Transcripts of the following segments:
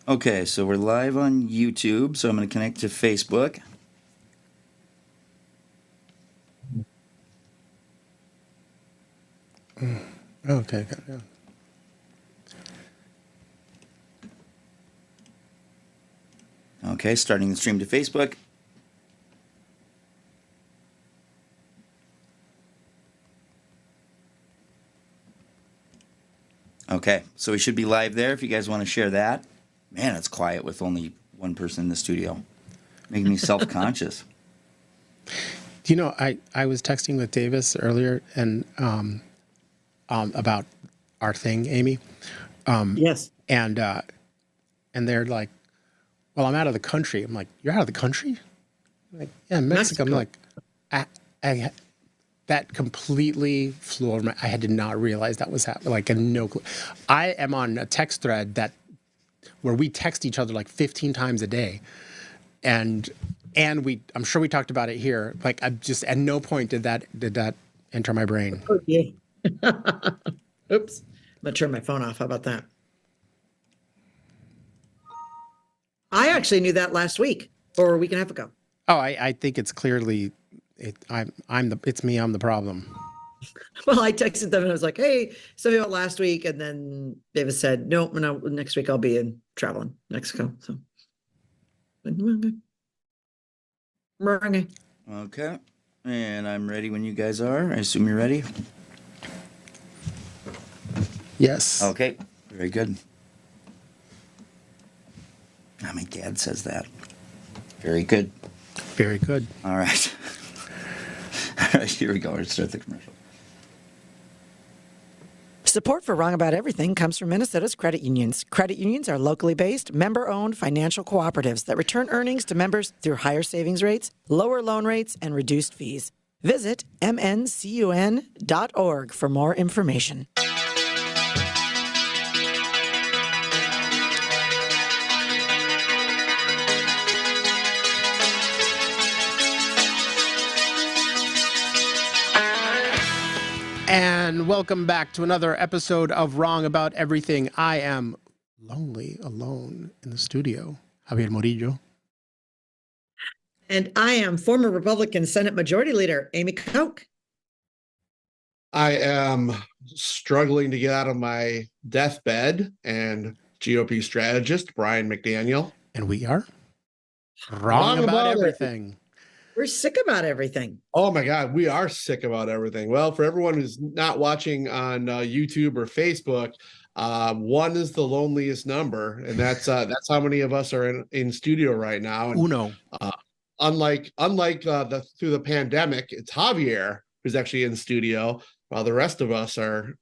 Okay, so we're live on YouTube, so I'm going to connect to Facebook. Okay. Yeah. Okay, starting the stream to Facebook. Okay, so we should be live there if you guys want to share that. Man, it's quiet with only one person in the studio. Making me self-conscious. You know, I was texting with Davis earlier and about our thing, Amy. Yes. And they're like, well, I'm out of the country. I'm like, you're out of the country? I'm like, yeah, Mexico. I'm like, that completely flew over my. I did not realize that was happening. Like, no clue. I am on a text thread where we text each other like 15 times a day, and I'm sure we talked about it here. Like, I just at no point did that enter my brain. Oh, yeah. Oops. I'm gonna turn my phone off. How about that? I actually knew that last week or a week and a half ago. Oh, I think it's clearly it's me. I'm the problem. Well, I texted them and I was like, "Hey, something about last week," and then Davis said, "No, next week I'll be traveling Mexico." So, Okay, and I'm ready when you guys are. I assume you're ready. Yes. Okay, very good. My dad says that. Very good. Very good. All right. All right, here we go. Let's start the commercial. Support for Wrong About Everything comes from Minnesota's credit unions. Credit unions are locally based, member-owned financial cooperatives that return earnings to members through higher savings rates, lower loan rates, and reduced fees. Visit mncun.org for more information. And welcome back to another episode of Wrong About Everything. I am lonely alone in the studio. Javier Morillo. And I am former Republican Senate Majority Leader Amy Koch. I am struggling to get out of my deathbed and GOP strategist Brian McDaniel. And we are wrong about everything. We're sick about everything. Oh my God, we are sick about everything. Well, for everyone who's not watching on YouTube or Facebook, one is the loneliest number, and that's how many of us are in studio right now. And, Uno. Unlike through the pandemic, it's Javier who's actually in studio, while the rest of us are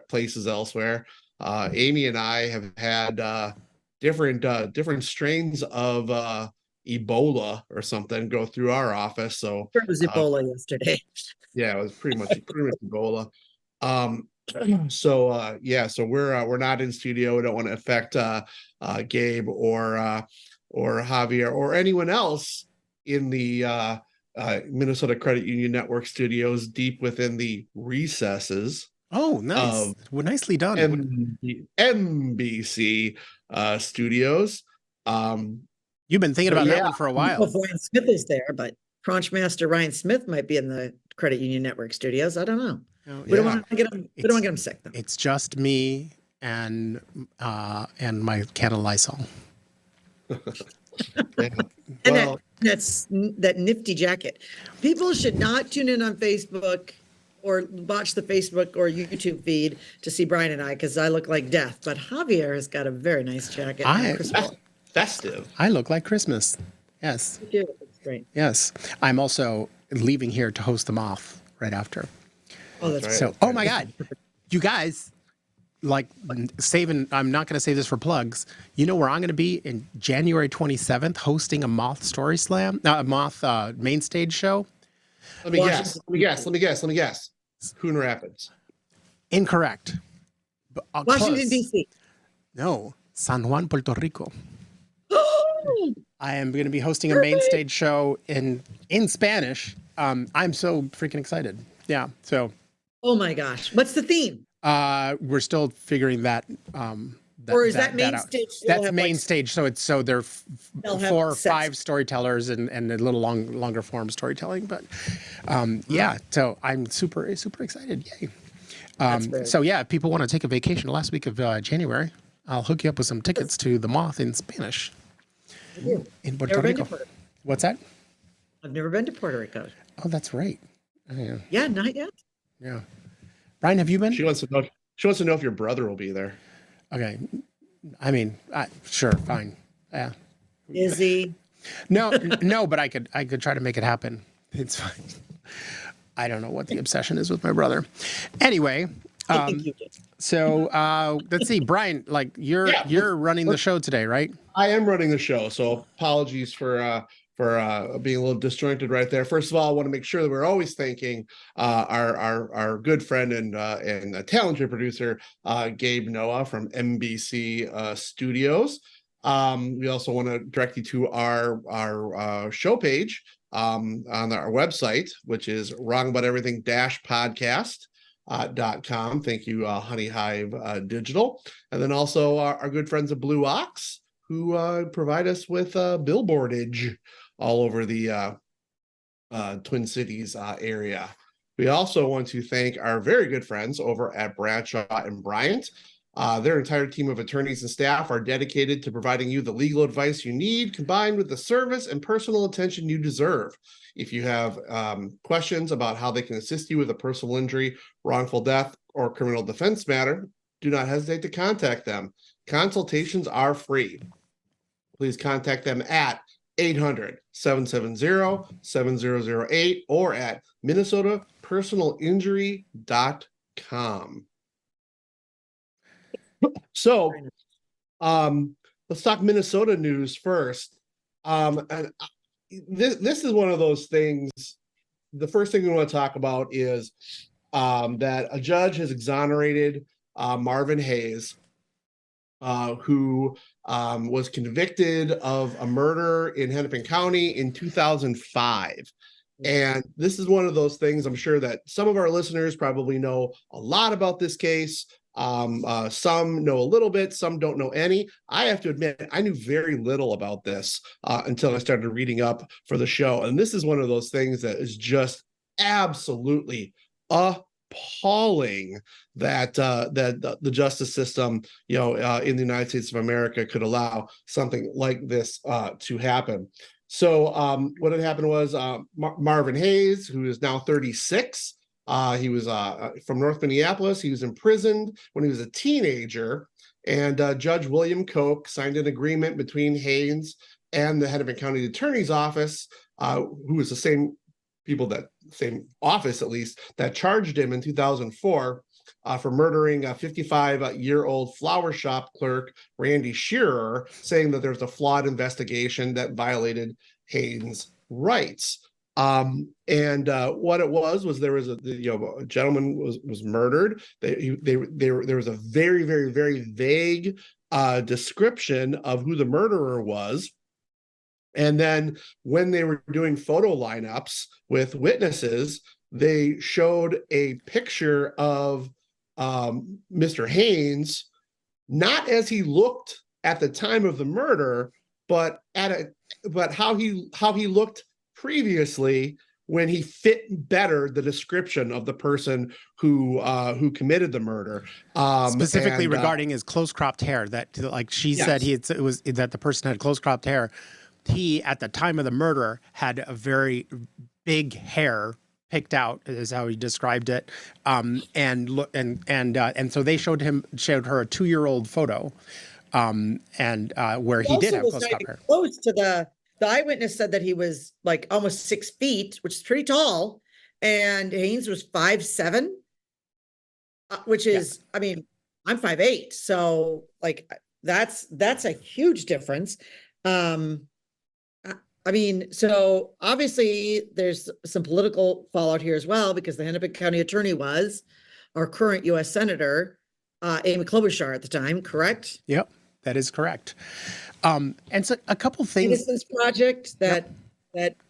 places elsewhere. Amy and I have had different strains of Ebola or something go through our office. So it was Ebola yesterday. Yeah, it was pretty much Ebola. So we're not in studio. We don't want to affect Gabe or Javier or anyone else in the Minnesota Credit Union Network studios deep within the recesses. Oh, nice. Well, nicely done. NBC studios. You've been thinking about that one for a while. Well, Ryan Smith is there, but Crunchmaster Ryan Smith might be in the Credit Union Network studios. I don't know. We don't want to get him. We don't want to get him sick, though. It's just me and my can of Lysol. And that's that nifty jacket. People should not tune in on Facebook or watch the Facebook or YouTube feed to see Brian and I, because I look like death. But Javier has got a very nice jacket. Festive. I look like Christmas. Yes. You do. It's great. Yes. I'm also leaving here to host the Moth right after. Oh, that's right. So, oh my God, you guys, like saving, I'm not going to save this for plugs. You know where I'm going to be in January 27th hosting a Moth Story Slam, a Moth main stage show? Let me guess. Coon Rapids. Incorrect. Washington, Close. D.C. No, San Juan, Puerto Rico. I am going to be hosting a main stage show in Spanish. I'm so freaking excited. Yeah. So. Oh my gosh. What's the theme? We're still figuring that Or is that main out. stage still That's have, main like, stage. So they're they'll have 4 or sets? 5 storytellers and a little longer form storytelling. But yeah, so I'm super excited. Yay. That's great. So yeah, if people want to take a vacation the last week of January, I'll hook you up with some tickets to The Moth in Spanish in Puerto Never been to Rico. Puerto- What's that? I've never been to Puerto Rico. Oh, that's right. Yeah. Yeah, not yet. Yeah. Brian, have you been? She wants to know. She wants to know if your brother will be there. Okay. I mean, sure, fine. Yeah. Is he? No, but I could try to make it happen. It's fine. I don't know what the obsession is with my brother. Anyway, I think you did. so let's see, Brian. Like you're running the show today, right? I am running the show, so apologies for being a little disjointed right there. First of all, I want to make sure that we're always thanking our good friend and a talented producer, Gabe Noah from MBC Studios. We also want to direct you to our show page on our website, which is wrongaboutEverything-podcast.com. Thank you, Honey Hive Digital, and then also our good friends at Blue Ox, who provide us with billboardage all over the Twin Cities area. We also want to thank our very good friends over at Bradshaw and Bryant. Their entire team of attorneys and staff are dedicated to providing you the legal advice you need, combined with the service and personal attention you deserve. If you have questions about how they can assist you with a personal injury, wrongful death, or criminal defense matter, do not hesitate to contact them. Consultations are free. Please contact them at 800-770-7008 or at minnesotapersonalinjury.com. So, let's talk Minnesota news first. And this is one of those things. The first thing we want to talk about is that a judge has exonerated Marvin Hayes, who was convicted of a murder in Hennepin County in 2005. And this is one of those things, I'm sure that some of our listeners probably know a lot about this case. Some know a little bit, some don't know any. I have to admit, I knew very little about this until I started reading up for the show. And this is one of those things that is just absolutely appalling that the justice system, in the United States of America could allow something like this to happen. So what had happened was Marvin Hayes, who is now 36, he was from North Minneapolis. He was imprisoned when he was a teenager, and Judge William Koch signed an agreement between Hayes and the Hennepin County Attorney's Office, who was the same office at least, that charged him in 2004 for murdering a 55-year-old flower shop clerk, Randy Shearer, saying that there was a flawed investigation that violated Haynes' rights. And what it was there was a gentleman was murdered. There was a very, very, very vague description of who the murderer was. And then when they were doing photo lineups with witnesses, they showed a picture of Mr. Haynes, not as he looked at the time of the murder, but how he looked previously, when he fit better the description of the person who committed the murder. Specifically regarding his close cropped hair, that like she said it was that the person had close cropped hair. He, at the time of the murder, had a very big hair picked out, is how he described it. And so they showed her a 2-year-old photo, where he did have close cropped hair. Close to the eyewitness said that he was like almost 6 feet, which is pretty tall, and Haynes was 5'7", which is, I mean, I'm 5'8", so like that's a huge difference. I mean, so obviously there's some political fallout here as well, because the Hennepin County attorney was our current U.S. Senator, Amy Klobuchar at the time, correct? Yep, that is correct. And so a couple things. Innocence Project that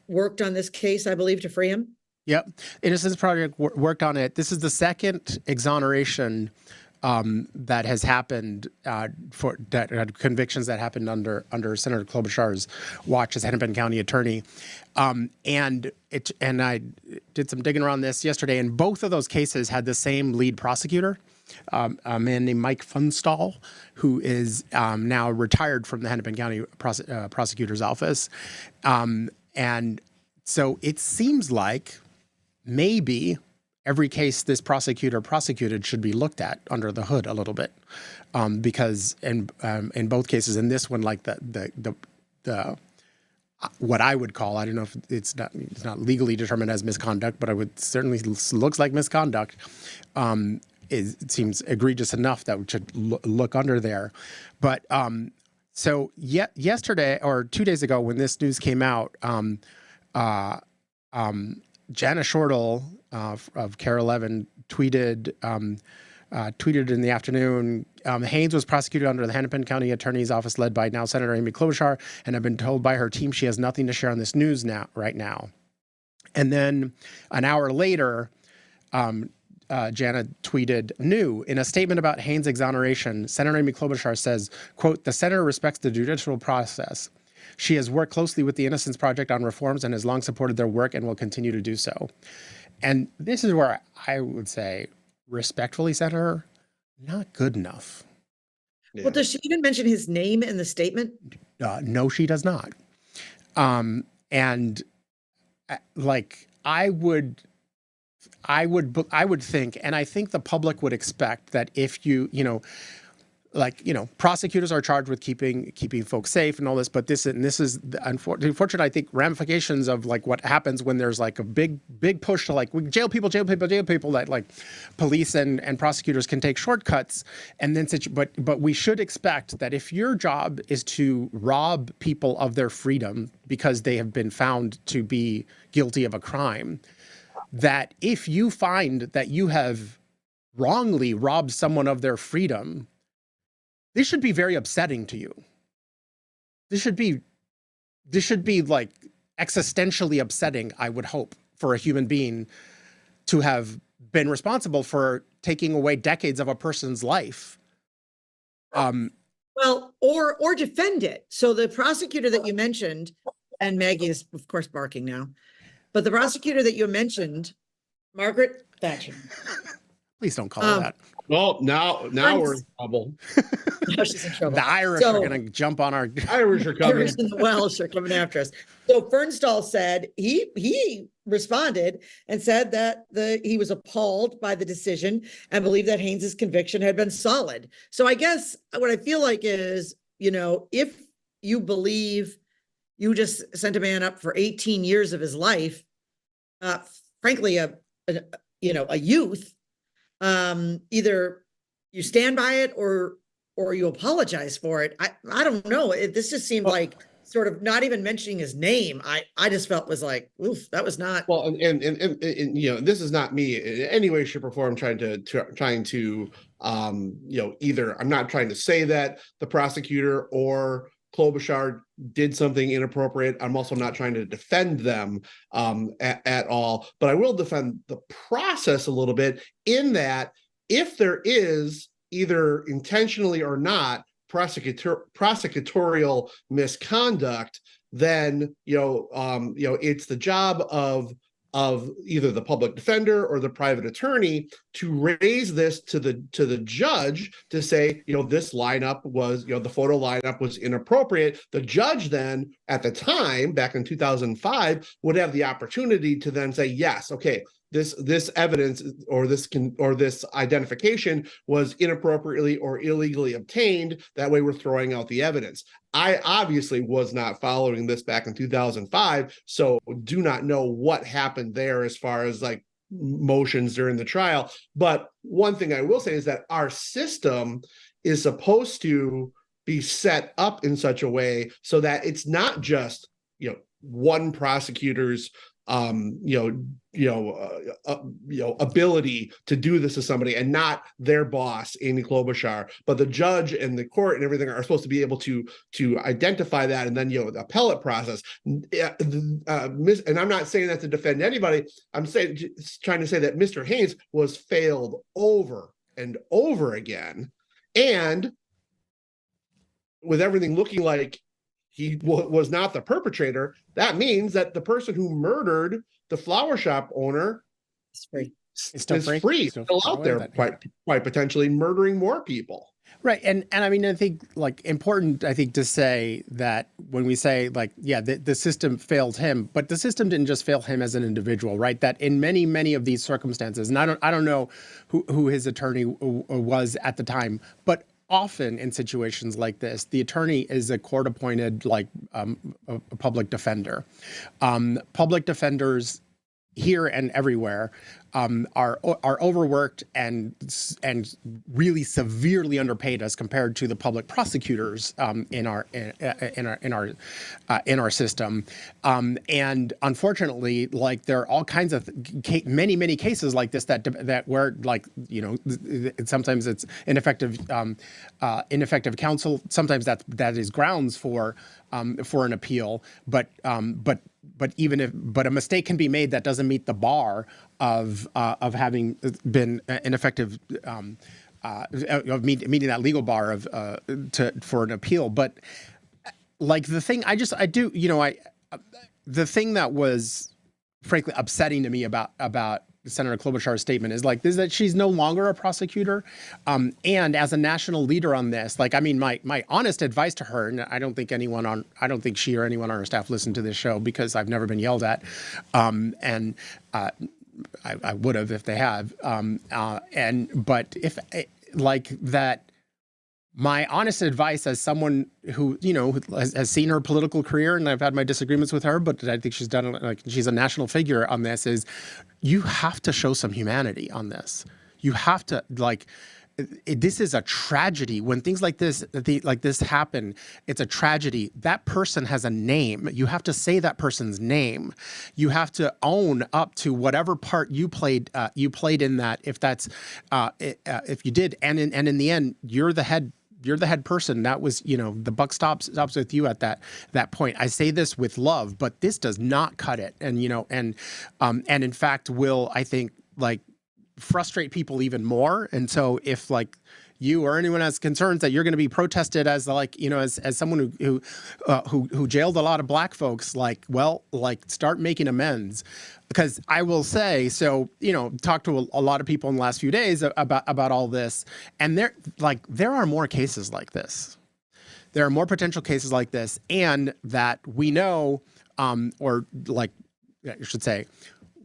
worked on this case, I believe, to free him. Yep, Innocence Project worked on it. This is the second exoneration that has happened for that convictions that happened under Senator Klobuchar's watch as Hennepin County attorney, and I did some digging around this yesterday, and both of those cases had the same lead prosecutor, a man named Mike Funstall, who is now retired from the Hennepin County prosecutor's office, and so it seems like maybe every case this prosecutor prosecuted should be looked at under the hood a little bit, because in both cases, in this one, like the what I would call, I don't know if it's not legally determined as misconduct, but I would certainly looks like misconduct. It seems egregious enough that we should look under there. But so yesterday or 2 days ago, when this news came out, Jana Shortle of KARE 11 tweeted in the afternoon, Haynes was prosecuted under the Hennepin County Attorney's Office led by now Senator Amy Klobuchar, and have been told by her team she has nothing to share on this news right now. And then an hour later, Jana tweeted, new, in a statement about Haynes' exoneration, Senator Amy Klobuchar says, quote, the senator respects the judicial process. She has worked closely with the Innocence Project on reforms and has long supported their work and will continue to do so. And this is where I would say, respectfully, Senator, not good enough. Yeah. Well, does she even mention his name in the statement? No, she does not. And like I would think, and I think the public would expect that if prosecutors are charged with keeping folks safe and all this, but this is the unfortunate, I think, ramifications of like what happens when there's like a big push to like jail people, that like police and prosecutors can take shortcuts, and then but we should expect that if your job is to rob people of their freedom because they have been found to be guilty of a crime, that if you find that you have wrongly robbed someone of their freedom, this should be very upsetting to you. This should be like existentially upsetting, I would hope, for a human being to have been responsible for taking away decades of a person's life. Well, or defend it. So the prosecutor that you mentioned, and Maggie is of course barking now, but the prosecutor that you mentioned, Margaret Thatcher. Please don't call her that. Well, now we're in trouble. Now she's in trouble. The Irish are going to jump on our. Irish are coming. Irish and the Welsh are coming after us. So Fernstall said he responded and said that he was appalled by the decision and believed that Haynes's conviction had been solid. So I guess what I feel like is, if you believe you just sent a man up for 18 years of his life, frankly, a youth, either you stand by it or you apologize for it. I don't know. This just seemed like sort of not even mentioning his name. I just felt was like, oof, that was not. Well, and this is not me in any way, shape, or form trying to either I'm not trying to say that the prosecutor or Klobuchar did something inappropriate. I'm also not trying to defend them at all, but I will defend the process a little bit in that if there is either intentionally or not prosecutorial misconduct, then it's the job of either the public defender or the private attorney to raise this to the judge to say, this lineup was, the photo lineup was inappropriate. The judge then at the time, back in 2005, would have the opportunity to then say, yes, okay, this evidence or this identification was inappropriately or illegally obtained. That way we're throwing out the evidence. I obviously was not following this back in 2005, so do not know what happened there as far as like motions during the trial. But one thing I will say is that our system is supposed to be set up in such a way so that it's not just, one prosecutor's ability to do this to somebody and not their boss, Amy Klobuchar, but the judge and the court and everything are supposed to be able to identify that, and then the appellate process. And I'm not saying that to defend anybody. I'm trying to say that Mr. Haynes was failed over and over again. And with everything looking like he was not the perpetrator, that means that the person who murdered the flower shop owner It's free. It's still free. still out there, quite potentially murdering more people. Right. And I mean, I think like important, I think, to say that when we say like, yeah, the system failed him, but the system didn't just fail him as an individual, right? That in many, many of these circumstances, and I don't know who his attorney was at the time, but often in situations like this, the attorney is a court appointed, like a public defender. Public defenders here and everywhere are overworked and really severely underpaid as compared to the public prosecutors in our system, and unfortunately, like there are all kinds of many cases like this that where, like, you know, sometimes it's ineffective counsel, sometimes that is grounds for an appeal, but a mistake can be made that doesn't meet the bar of having been ineffective, of meeting that legal bar for an appeal. But like the thing the thing that was frankly upsetting to me about Senator Klobuchar's statement is that she's no longer a prosecutor, and as a national leader on this, like, I mean, my honest advice to her, and I don't think she or anyone on her staff listened to this show because I've never been yelled at, and I would have if they have, but if like that. My honest advice as someone who, you know, has seen her political career, and I've had my disagreements with her, but I think she's done, like, she's a national figure on this, is you have to show some humanity on this. You have to, like, this is a tragedy. When things like this happen, it's a tragedy. That person has a name. You have to say that person's name. You have to own up to whatever part you played in that. If that's if you did, and in the end, you're the head person. That was, you know, the buck stops with you at that point. I say this with love, but this does not cut it. And, you know, and in fact will, I think, like, frustrate people even more. And so if, like, you or anyone has concerns that you're going to be protested as, like, you know, as someone who jailed a lot of black folks, like, well, like, start making amends. Because I will say, so, you know, talked to a lot of people in the last few days about all this, and there are more cases like this. There are more potential cases like this, and that we know, or, like, I should say,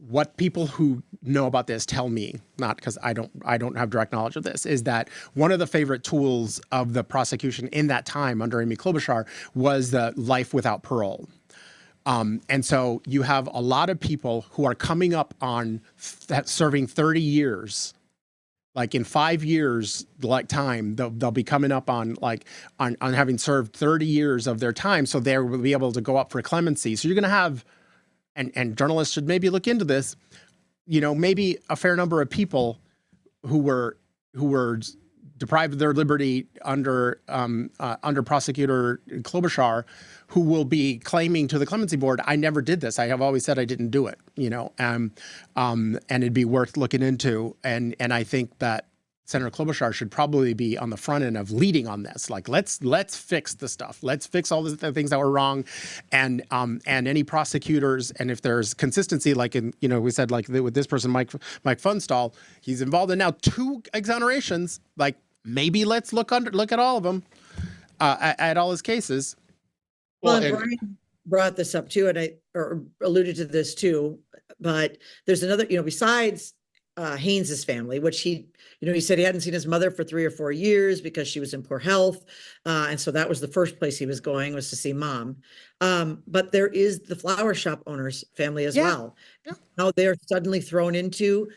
what people who know about this tell me, not because I don't have direct knowledge of this, is that one of the favorite tools of the prosecution in that time under Amy Klobuchar was the life without parole. And so you have a lot of people who are coming up on serving 30 years. Like, in 5 years, like, time, they'll be coming up on having served 30 years of their time. So they will be able to go up for clemency. So you're going to have, and journalists should maybe look into this, you know, maybe a fair number of people who were deprived of their liberty under prosecutor Klobuchar, who will be claiming to the clemency board, I never did this. I have always said I didn't do it, you know, and it'd be worth looking into. And I think that Senator Klobuchar should probably be on the front end of leading on this. Like, let's fix the stuff. Let's fix all the things that were wrong, and any prosecutors, and if there's consistency, like, in, you know, we said, like, with this person, Mike Funstall, he's involved in now 2 exonerations. Like, maybe let's look at all of them, at all his cases. Well, and Brian brought this up too, and or alluded to this too, but there's another, you know, besides Haynes's family, which he said he hadn't seen his mother for 3 or 4 years because she was in poor health. And so that was the first place he was going, was to see mom. But there is the flower shop owner's family as well. Yeah. Now they're suddenly thrown into,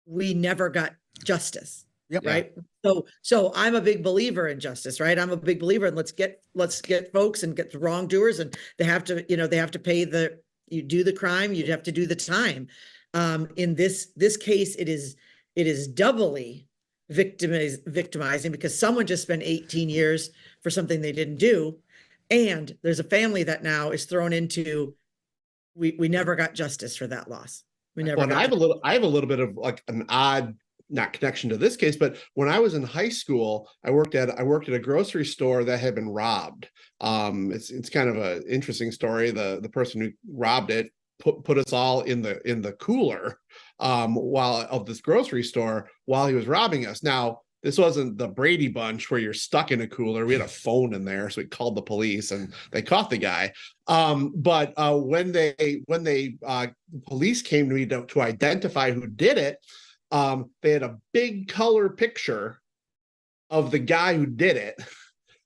we never got justice. Yep. Right. So I'm a big believer in justice, right? I'm a big believer in let's get folks and get the wrongdoers, and they have to pay you do the crime, you'd have to do the time. In this case, it is doubly victimizing because someone just spent 18 years for something they didn't do. And there's a family that now is thrown into, we never got justice for that loss. We never. Well, I have a little bit of, like, an odd not connection to this case, but when I was in high school, I worked at a grocery store that had been robbed. It's kind of an interesting story. The person who robbed it put us all in the cooler while of this grocery store while he was robbing us. Now, this wasn't the Brady Bunch where you're stuck in a cooler. We had a phone in there, so we called the police and they caught the guy. But when the police came to me to identify who did it, they had a big color picture of the guy who did it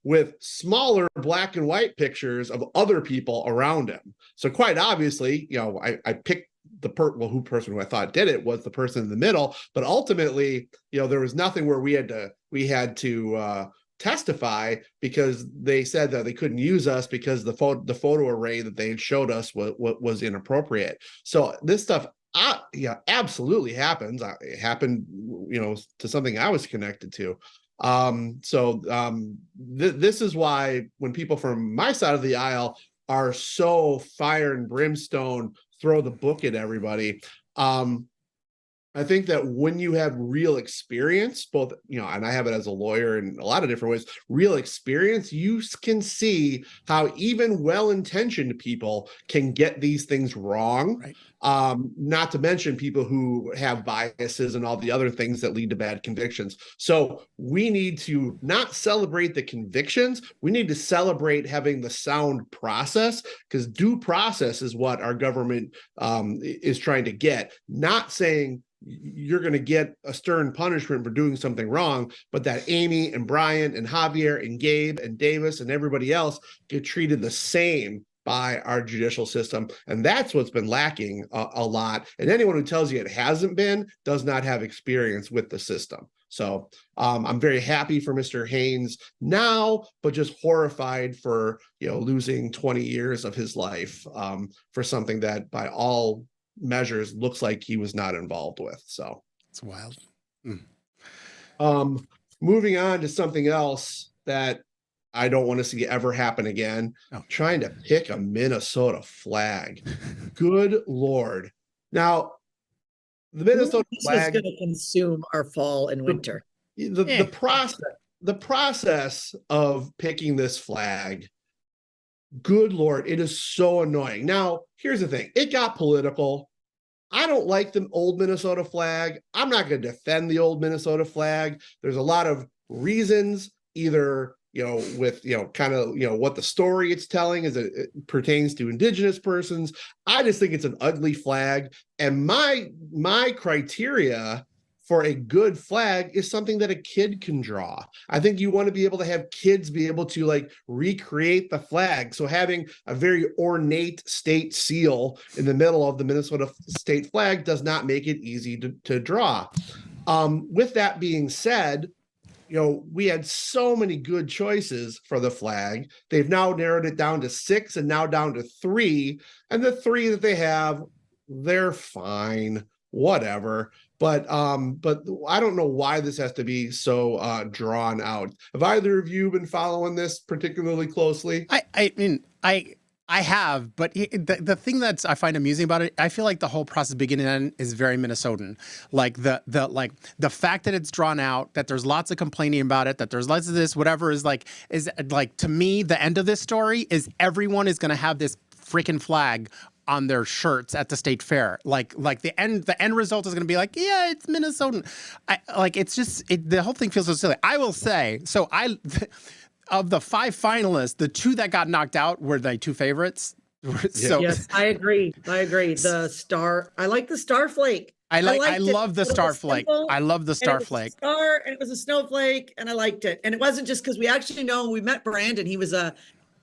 with smaller black and white pictures of other people around him. So quite obviously, I picked the person who I thought did it was the person in the middle, but ultimately, there was nothing where we had to testify because they said that they couldn't use us because the photo array that they had showed us was inappropriate. So this stuff, absolutely happens. It happened, to something I was connected to. This is why when people from my side of the aisle are so fire and brimstone, throw the book at everybody. I think that when you have real experience, both, and I have it as a lawyer in a lot of different ways, real experience, you can see how even well-intentioned people can get these things wrong. Right. Not to mention people who have biases and all the other things that lead to bad convictions. So we need to not celebrate the convictions. We need to celebrate having the sound process, because due process is what our government is trying to get. Not saying you're going to get a stern punishment for doing something wrong, but that Amy and Brian and Javier and Gabe and Davis and everybody else get treated the same by our judicial system. And that's what's been lacking a lot. And anyone who tells you it hasn't been does not have experience with the system. So I'm very happy for Mr. Haynes now, but just horrified for, losing 20 years of his life for something that by all measures looks like he was not involved with. So It's wild. Moving on to something else that I don't want to see ever happen again. Oh. Trying to pick a Minnesota flag. Good Lord. Now, the Minnesota flag is going to consume our fall and winter. The process of picking this flag, good Lord, it is so annoying. Now, here's the thing. It got political. I don't like the old Minnesota flag. I'm not going to defend the old Minnesota flag. There's a lot of reasons, either, with, kind of, what the story it's telling as it pertains to Indigenous persons. I just think it's an ugly flag. And my criteria for a good flag is something that a kid can draw. I think you want to be able to have kids be able to recreate the flag. So having a very ornate state seal in the middle of the Minnesota state flag does not make it easy to draw. With that being said, we had so many good choices for the flag. They've now narrowed it down to 6 and now down to 3. And the 3 that they have, they're fine, whatever. But I don't know why this has to be so drawn out. Have either of you been following this particularly closely? I have, but the thing that's I find amusing about it, I feel like the whole process beginning and end is very Minnesotan. Like the fact that it's drawn out, that there's lots of complaining about it, that there's lots of this, whatever is to me, the end of this story is everyone is going to have this freaking flag on their shirts at the state fair. Like the end result is going to be yeah, it's Minnesotan. The whole thing feels so silly. I will say, of the 5 finalists, the 2 that got knocked out were the 2 favorites. So yes, I agree. The star. I like the star flake. I love the star flake. I love the star flake. Star, and it was a snowflake, and I liked it. And it wasn't just because we actually know we met Brandon. He was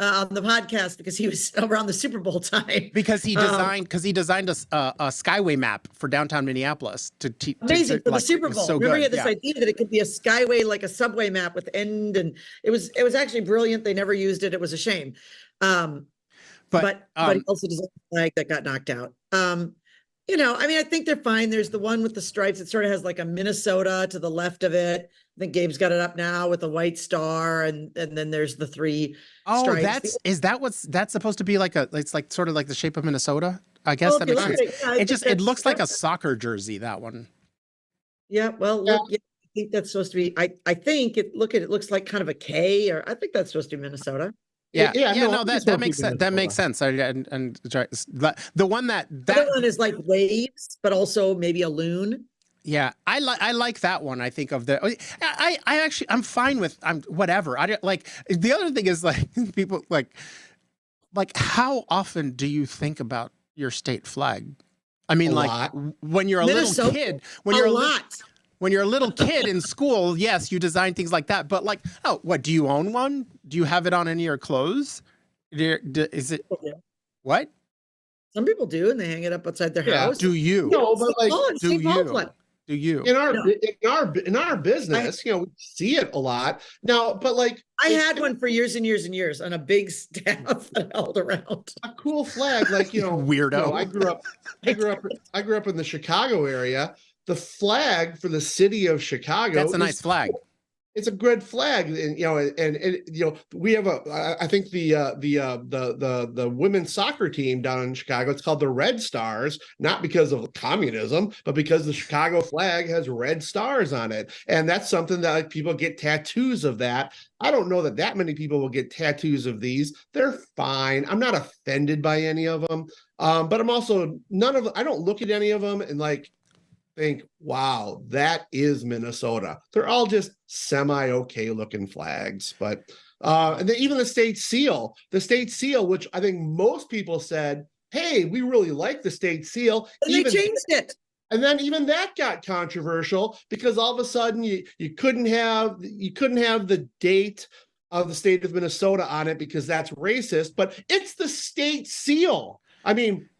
on the podcast because he was around the Super Bowl time. Because he designed a skyway map for downtown Minneapolis to amazing for the Super Bowl. So remember, he had this idea that it could be a skyway, like a subway map with end, and it was actually brilliant. They never used it. It was a shame. But he also designed a flag that got knocked out. I think they're fine. There's the one with the stripes. It sort of has like a Minnesota to the left of it. I think Gabe's got it up now with a white star, and then there's the 3 stripes. That's supposed to be it's like sort of like the shape of Minnesota? I guess that makes sense. It looks like a soccer jersey, that one. Yeah, well, Yeah. look, yeah, I think that's supposed to be, I think it looks like kind of a K, or I think that's supposed to be Minnesota. Yeah, Yeah, yeah, no, no, I just that want makes people to sense. That know makes that. sense. The one that The other one is like waves, but also maybe a loon. yeah, I like that one. I think of the I actually I'm fine with I'm whatever. I don't like the other thing is like people like how often do you think about your state flag? I mean, A like lot. when you're a little Minnesota, kid, a lot. when you're a little kid in school, yes, you design things like that. But like, oh, what do you own one? Do you have it on any of your clothes? Is it what? Some people do, and they hang it up outside their Yeah. house. Do you? No, but like Do St. Paul's you? one. Do you? in our No. in our business, we see it a lot now. But like, I had one for years and years and years on a big staff that I held around. a cool flag, like Weirdo. I grew up in the Chicago area. The flag for the city of Chicago. That's a nice flag. It's a good flag, and we have I think the women's soccer team down in Chicago, it's called the Red Stars, not because of communism, but because the Chicago flag has red stars on it, and that's something that like people get tattoos of that. I don't know that many people will get tattoos of these. They're fine. I'm not offended by any of them, but I'm also I don't look at any of them and like think, wow, that is Minnesota. They're all just semi-okay looking flags. But and then even the state seal, which I think most people said, hey, we really like the state seal. And they changed it. And then even that got controversial because all of a sudden you couldn't have the date of the state of Minnesota on it because that's racist, but it's the state seal. I mean,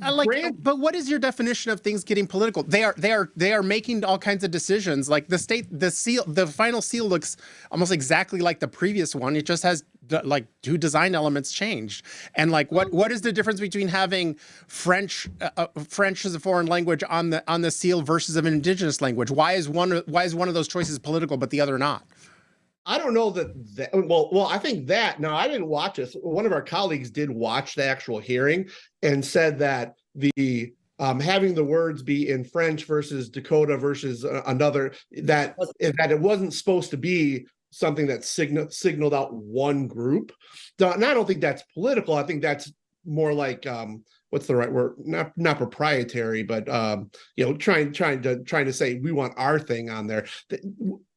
I like, but what is your definition of things getting political? They are making all kinds of decisions. Like the final seal looks almost exactly like the previous one. It just has like two design elements changed. And like, what is the difference between having French as a foreign language on the seal versus an indigenous language? Why is one of those choices political but the other not? I don't know that well, I think that now I didn't watch this. One of our colleagues did watch the actual hearing and said that the having the words be in French versus Dakota versus another, that it wasn't supposed to be something that signaled out one group. And I don't think that's political. I think that's more like what's the right word? Not proprietary, but trying to say we want our thing on there.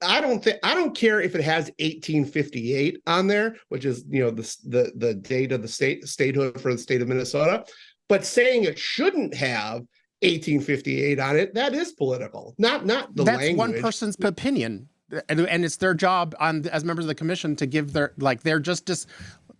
I don't care if it has 1858 on there, which is the date of the statehood for the state of Minnesota, but saying it shouldn't have 1858 on it, that is political. Not the That's language. one person's opinion, and it's their job as members of the commission to give their they're just.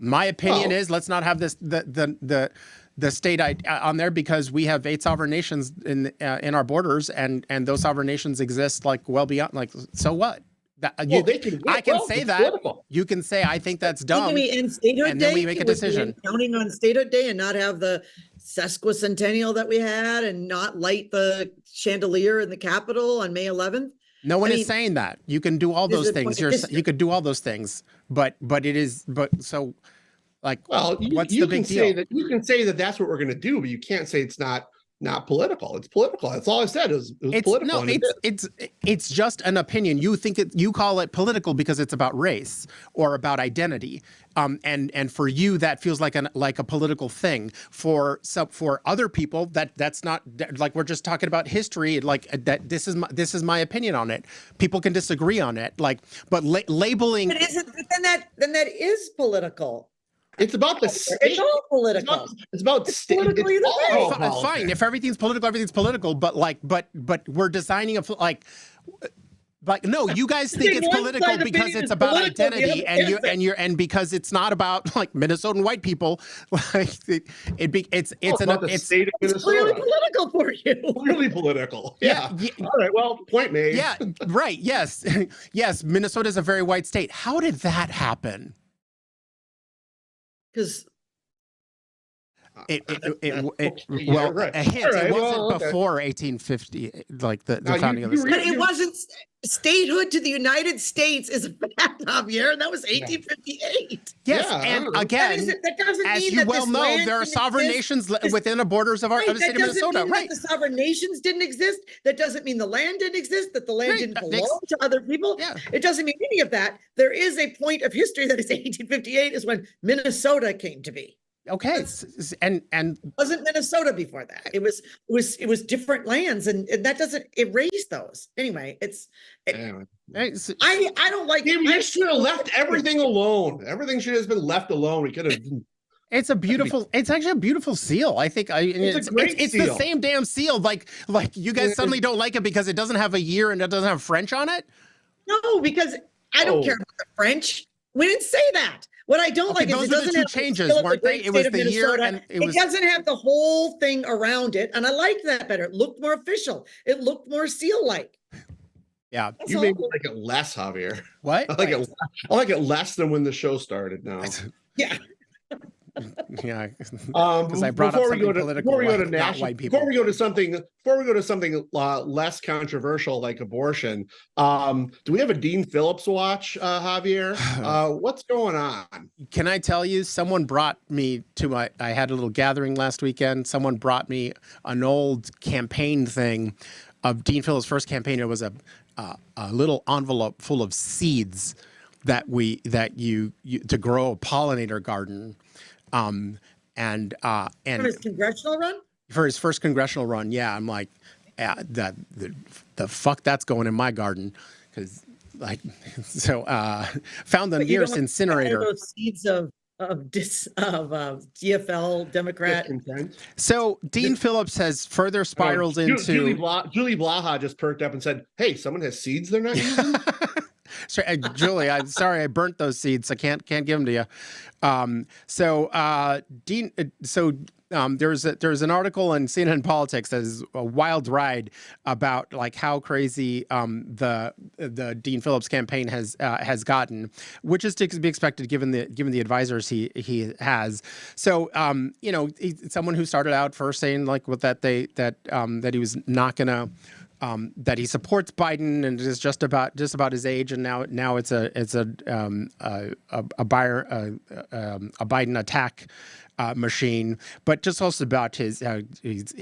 My opinion is let's not have this the state on there because we have 8 sovereign nations in our borders, and those sovereign nations exist like well beyond. Like, so what? I can say that. Political. You can say I think that's dumb. Can we end statehood and day? then we make a decision. Counting on statehood day and not have the sesquicentennial that we had, and not light the chandelier in the Capitol on May 11th. No one is saying that. You can do all those things. You could do all those things, but so. Like, well, what's the big deal? You can say that that's what we're going to do, but you can't say it's not political. It's political. That's all I said. It was political. No, it's just an opinion. You call it political because it's about race or about identity, and for you that feels like a political thing. For other people that's not, like we're just talking about history. Like that this is my opinion on it. People can disagree on it. Like, but labeling. But then that is political. It's about the state. It's all political. It's about state. It's fine. If everything's political. But we're designing no, you guys think it's political because it's about identity, and because it's not about like Minnesotan white people. Like it's clearly political for you. Clearly political. Yeah. All right. Well, point made. Yeah. Right. Yes. Yes. Minnesota is a very white state. How did that happen? Because Yeah, well, right. a hint. All right, It wasn't well, okay. before 1850, like the Now, founding of the you state. But it wasn't statehood to the United States is a fact, Javier, and that was 1858. Yes, Yeah, I and don't know. again, That doesn't as mean you that well this know, land there are didn't sovereign exist. nations This- within the borders of Right, of the that state of doesn't Minnesota. mean Right. that the sovereign nations didn't exist. That doesn't mean the land didn't exist, that the land Right, didn't that makes- belong to other people. Yeah. It doesn't mean any of that. There is a point of history that is 1858 is when Minnesota came to be. Okay. And It wasn't Minnesota before that. It was different lands, and that doesn't erase those. Anyway, Yeah. I don't like Damn, you should have left everything alone. Everything should have been left alone. We could have. it's a beautiful. It's actually a beautiful seal. I think. It's a great it's the seal. same damn seal. Like you guys suddenly don't like it because it doesn't have a year and it doesn't have French on it. No, because I don't Oh. care about the French. We didn't say that. What I don't Okay, like is those it were the doesn't two have the changes, skill of the weren't they? great It was state of the year Minnesota. and it It was- doesn't have the whole thing around it, and I liked that better. It looked more official. It looked more seal-like. Yeah. That's You all. made me like it less, Javier. What? I like it. I like it less than when the show started. Now, Yeah. Yeah. because I brought up something political, before we go to like not national, white people. before we go to something less controversial like abortion. Do we have a Dean Phillips watch, Javier? What's going on? Can I tell you, someone brought me to I had a little gathering last weekend. Someone brought me an old campaign thing of Dean Phillips' first campaign. It was a little envelope full of seeds that you to grow a pollinator garden. And For his congressional run? for his first congressional run, yeah, I'm like, yeah, the fuck that's going in my garden, because like, so found the But you nearest don't incinerator. those seeds of GFL Democrat. Discontent. So Dean Phillips has further spiraled Julie into. Julie Blaha just perked up and said, "Hey, someone has seeds they're not using." Sorry, Julie, I'm sorry I burnt those seeds. I can't give them to you. Dean. There's an article in CNN Politics that is a wild ride about like how crazy the Dean Phillips campaign has gotten, which is to be expected given the advisors he has. So he's someone who started out first saying like that he was not gonna. That he supports Biden and is just about his age, and now it's a Biden attack machine, but just also about his issues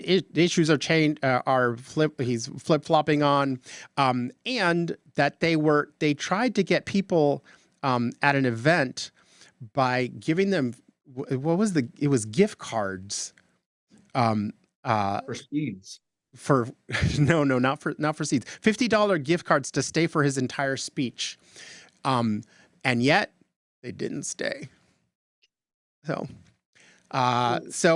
he's flip flopping on, and that they tried to get people at an event by giving them it was gift cards. For seeds. For not for seeds. $50 gift cards to stay for his entire speech, and yet they didn't stay. So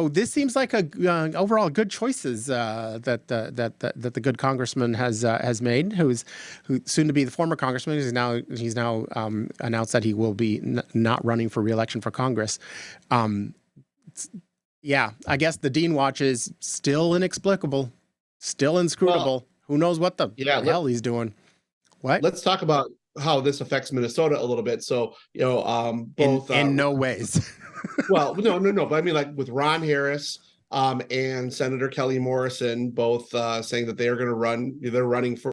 this seems like a overall good choices that the good congressman has made, who's soon to be the former congressman. He's now announced that he will be not running for re-election for Congress. Yeah, I guess the Dean watch is still inexplicable. Still inscrutable. Well, who knows what the hell he's doing? What? Let's talk about how this affects Minnesota a little bit. So, both in no ways. well, no. But I mean, like with Ron Harris and Senator Kelly Morrison, both saying that they are going to run. They're running for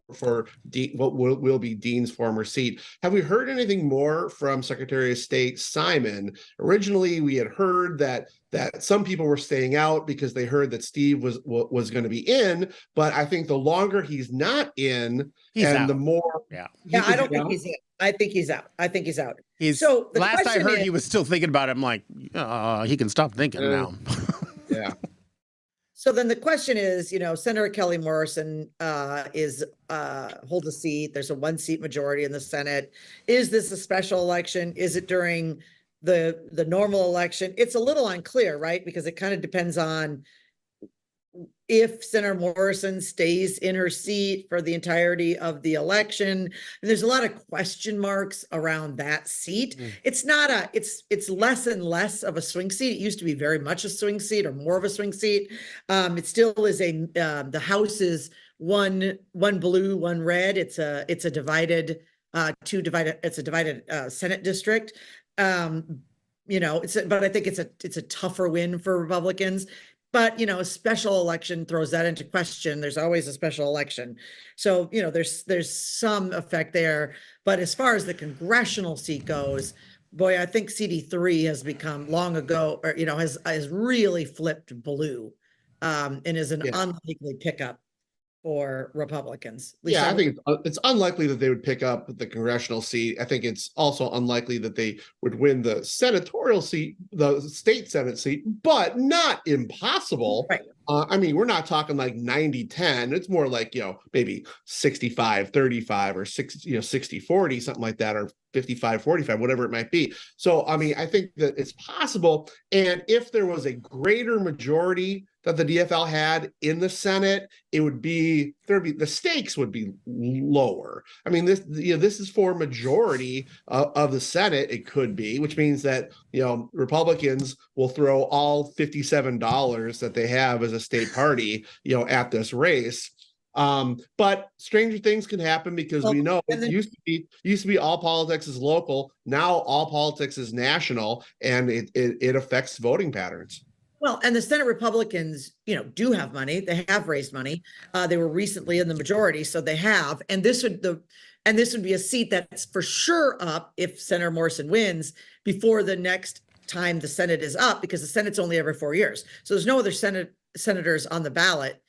what will be Dean's former seat. Have we heard anything more from Secretary of State Simon? Originally, we had heard that some people were staying out because they heard that Steve was going to be in. But I think the longer he's not in, He's and out. the more, I don't think he's in. I think he's out. So the last I question heard, is- he was still thinking about it. I'm like, he can stop thinking now. yeah. So then the question is, Senator Kelly Morrison holds a seat. There's a 1-seat majority in the Senate. Is this a special election? Is it during the normal election? It's a little unclear, right? Because it kind of depends on if Senator Morrison stays in her seat for the entirety of the election. And there's a lot of question marks around that seat. It's not it's less and less of a swing seat. It used to be very much a swing seat or more of a swing seat. It still is the House is one blue, one red. It's a divided Senate district. but I think it's a tougher win for Republicans. But, a special election throws that into question. There's always a special election. So, there's some effect there. But as far as the congressional seat goes, boy, I think CD3 has become long ago, or, has really flipped blue, and is an unlikely pickup for Republicans. Yeah, I think it's unlikely that they would pick up the congressional seat. I think it's also unlikely that they would win the senatorial seat, the state Senate seat, but not impossible. Right. I mean, we're not talking like 90-10. It's more like, maybe 65-35 or 60-40, something like that, or 55-45, whatever it might be. So, I mean, I think that it's possible. And if there was a greater majority that the DFL had in the Senate, the stakes would be lower. I mean, this is for majority of the Senate. It could be, which means that Republicans will throw all $57 that they have as a state party, at this race. But stranger things can happen, because we know it used to be all politics is local. Now all politics is national, and it affects voting patterns. Well, and the Senate Republicans, do have money. They have raised money. They were recently in the majority, so they have. And this would be a seat that's for sure up if Senator Morrison wins before the next time the Senate is up, because the Senate's only every 4 years. So there's no other senators on the ballot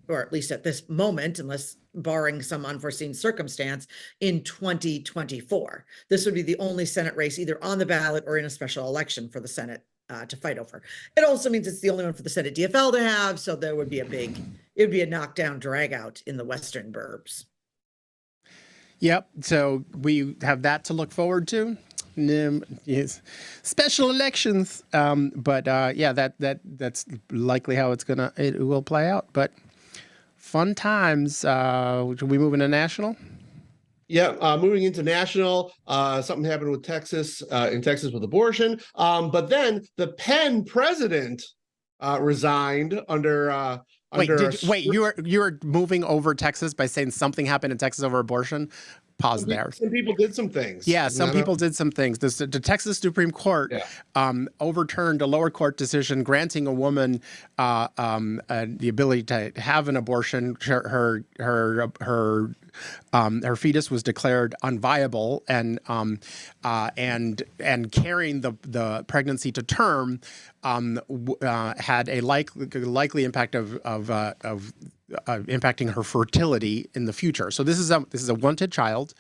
or at least at this moment, unless barring some unforeseen circumstance, in 2024. This would be the only Senate race either on the ballot or in a special election for the Senate to fight over. It also means it's the only one for the Senate DFL to have, so there would be it would be a knockdown drag out in the Western burbs. Yep. So we have that to look forward to. Yes. Special elections. That's likely how it will play out. But fun times. Should we move into national? Yeah, moving into national, something happened with Texas, in Texas with abortion. But then the Penn president resigned under. You were moving over Texas by saying something happened in Texas over abortion. Pause there. Some people did some things. Yeah, some people did some things. The Texas Supreme Court overturned a lower court decision granting a woman the ability to have an abortion. Her fetus was declared unviable, and carrying the pregnancy to term had a likely impact of impacting her fertility in the future. So this is a wanted child,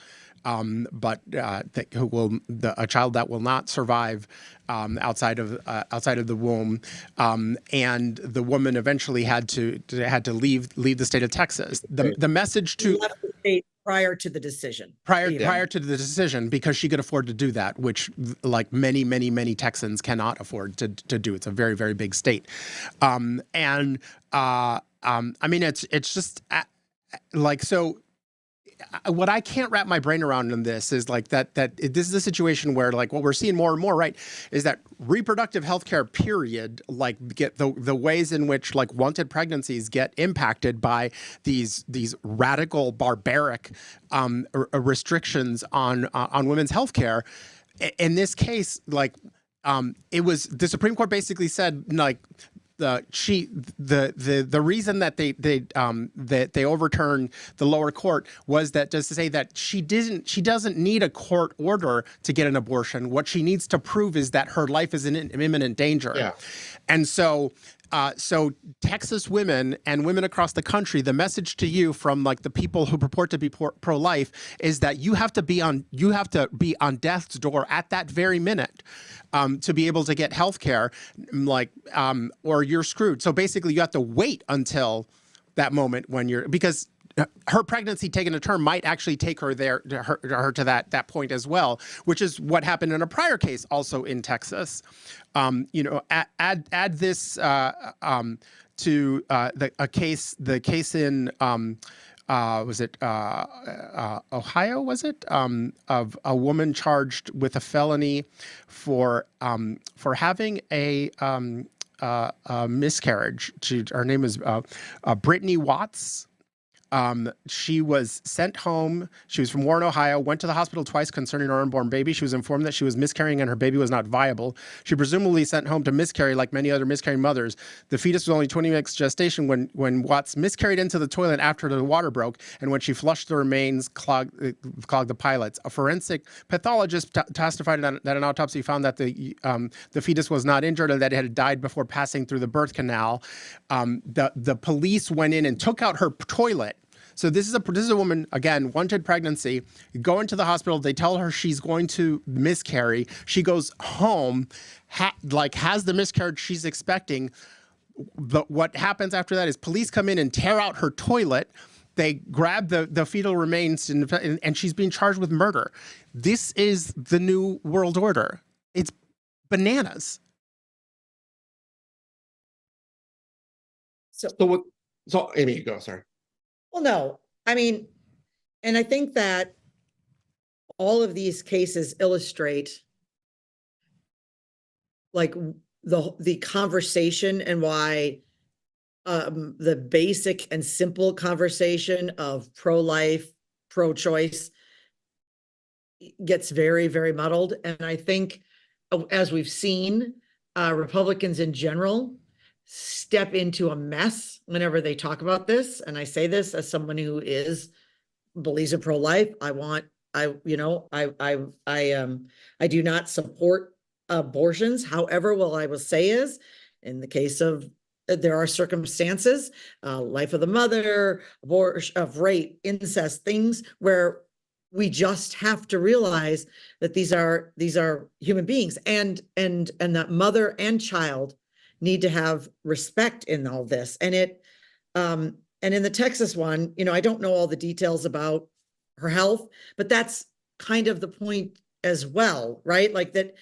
but a child that will not survive outside of the womb, and the woman eventually had to leave the state of Texas. The message to left the state prior to the decision. Prior to the decision, because she could afford to do that, which like many Texans cannot afford to do. It's a very, very big state. I mean, it's just like, so what I can't wrap my brain around in this is like that this is a situation where, like, what we're seeing more and more, right, is that reproductive health care, period, like, get the ways in which, like, wanted pregnancies get impacted by these radical, barbaric restrictions on women's health care. In this case, like, it was the Supreme Court basically said, like, the reason that they overturned the lower court was that just to say that she doesn't need a court order to get an abortion. What she needs to prove is that her life is in imminent danger. Yeah. And so Texas women and women across the country, the message to you from, like, the people who purport to be pro-life is that you have to be on death's door at that very minute to be able to get health care, like, or you're screwed. So basically you have to wait until that moment because her pregnancy taken to term might actually take her there to that point as well, which is what happened in a prior case also in Texas. Add this to the case in was it Ohio? Was it of a woman charged with a felony for having a miscarriage? Her name is Brittany Watts. She was sent home. She was from Warren, Ohio, went to the hospital twice concerning her unborn baby. She was informed that she was miscarrying and her baby was not viable. She presumably sent home to miscarry like many other miscarrying mothers. The fetus was only 20 weeks gestation when Watts miscarried into the toilet after the water broke, and when she flushed the remains, clogged the pilots. A forensic pathologist testified that an autopsy found that the fetus was not injured and that it had died before passing through the birth canal. The police went in and took out her toilet. So this is a woman, again, wanted pregnancy, go into the hospital. They tell her she's going to miscarry. She goes home, has the miscarriage she's expecting. But what happens after that is police come in and tear out her toilet. They grab the fetal remains and she's being charged with murder. This is the new world order. It's bananas. So Amy, go, sorry. Well, no, I mean, and I think that all of these cases illustrate like the conversation and why the basic and simple conversation of pro-life, pro-choice gets very, very muddled. And I think, as we've seen, Republicans in general step into a mess whenever they talk about this. And I say this as someone who believes in pro-life. I do not support abortions. However, what I will say is, in the case of, there are circumstances, life of the mother, abortion, of rape, incest, things where we just have to realize that these are human beings, and that mother and child need to have respect in all this. And and in the Texas one, I don't know all the details about her health, but that's kind of the point as well, right? Like that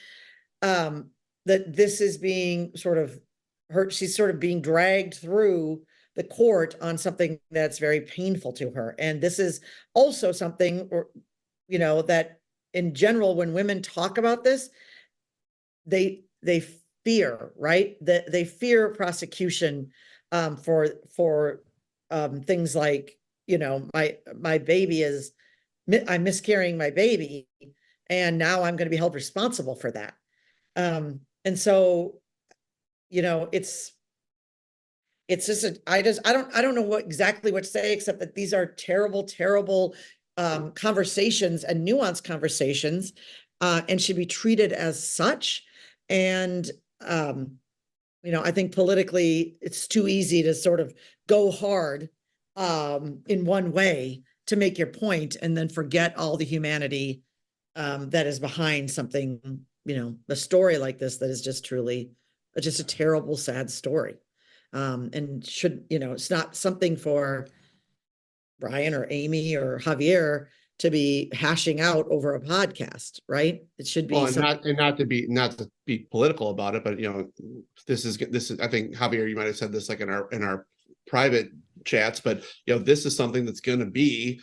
this is being sort of she's sort of being dragged through the court on something that's very painful to her. And this is also something, that in general, when women talk about this, they fear, right? That they fear prosecution for things like, my baby I'm miscarrying my baby, and now I'm going to be held responsible for that. And so, it's just I don't know exactly what to say, except that these are terrible, terrible conversations and nuanced conversations, and should be treated as such. And I think politically it's too easy to sort of go hard in one way to make your point and then forget all the humanity that is behind something, a story like this that is just truly just a terrible, sad story. And should, it's not something for Brian or Amy or Javier to be hashing out over a podcast, right? It should be not to be political about it, but this is I think, Javier, you might have said this like in our private chats, but this is something that's going to be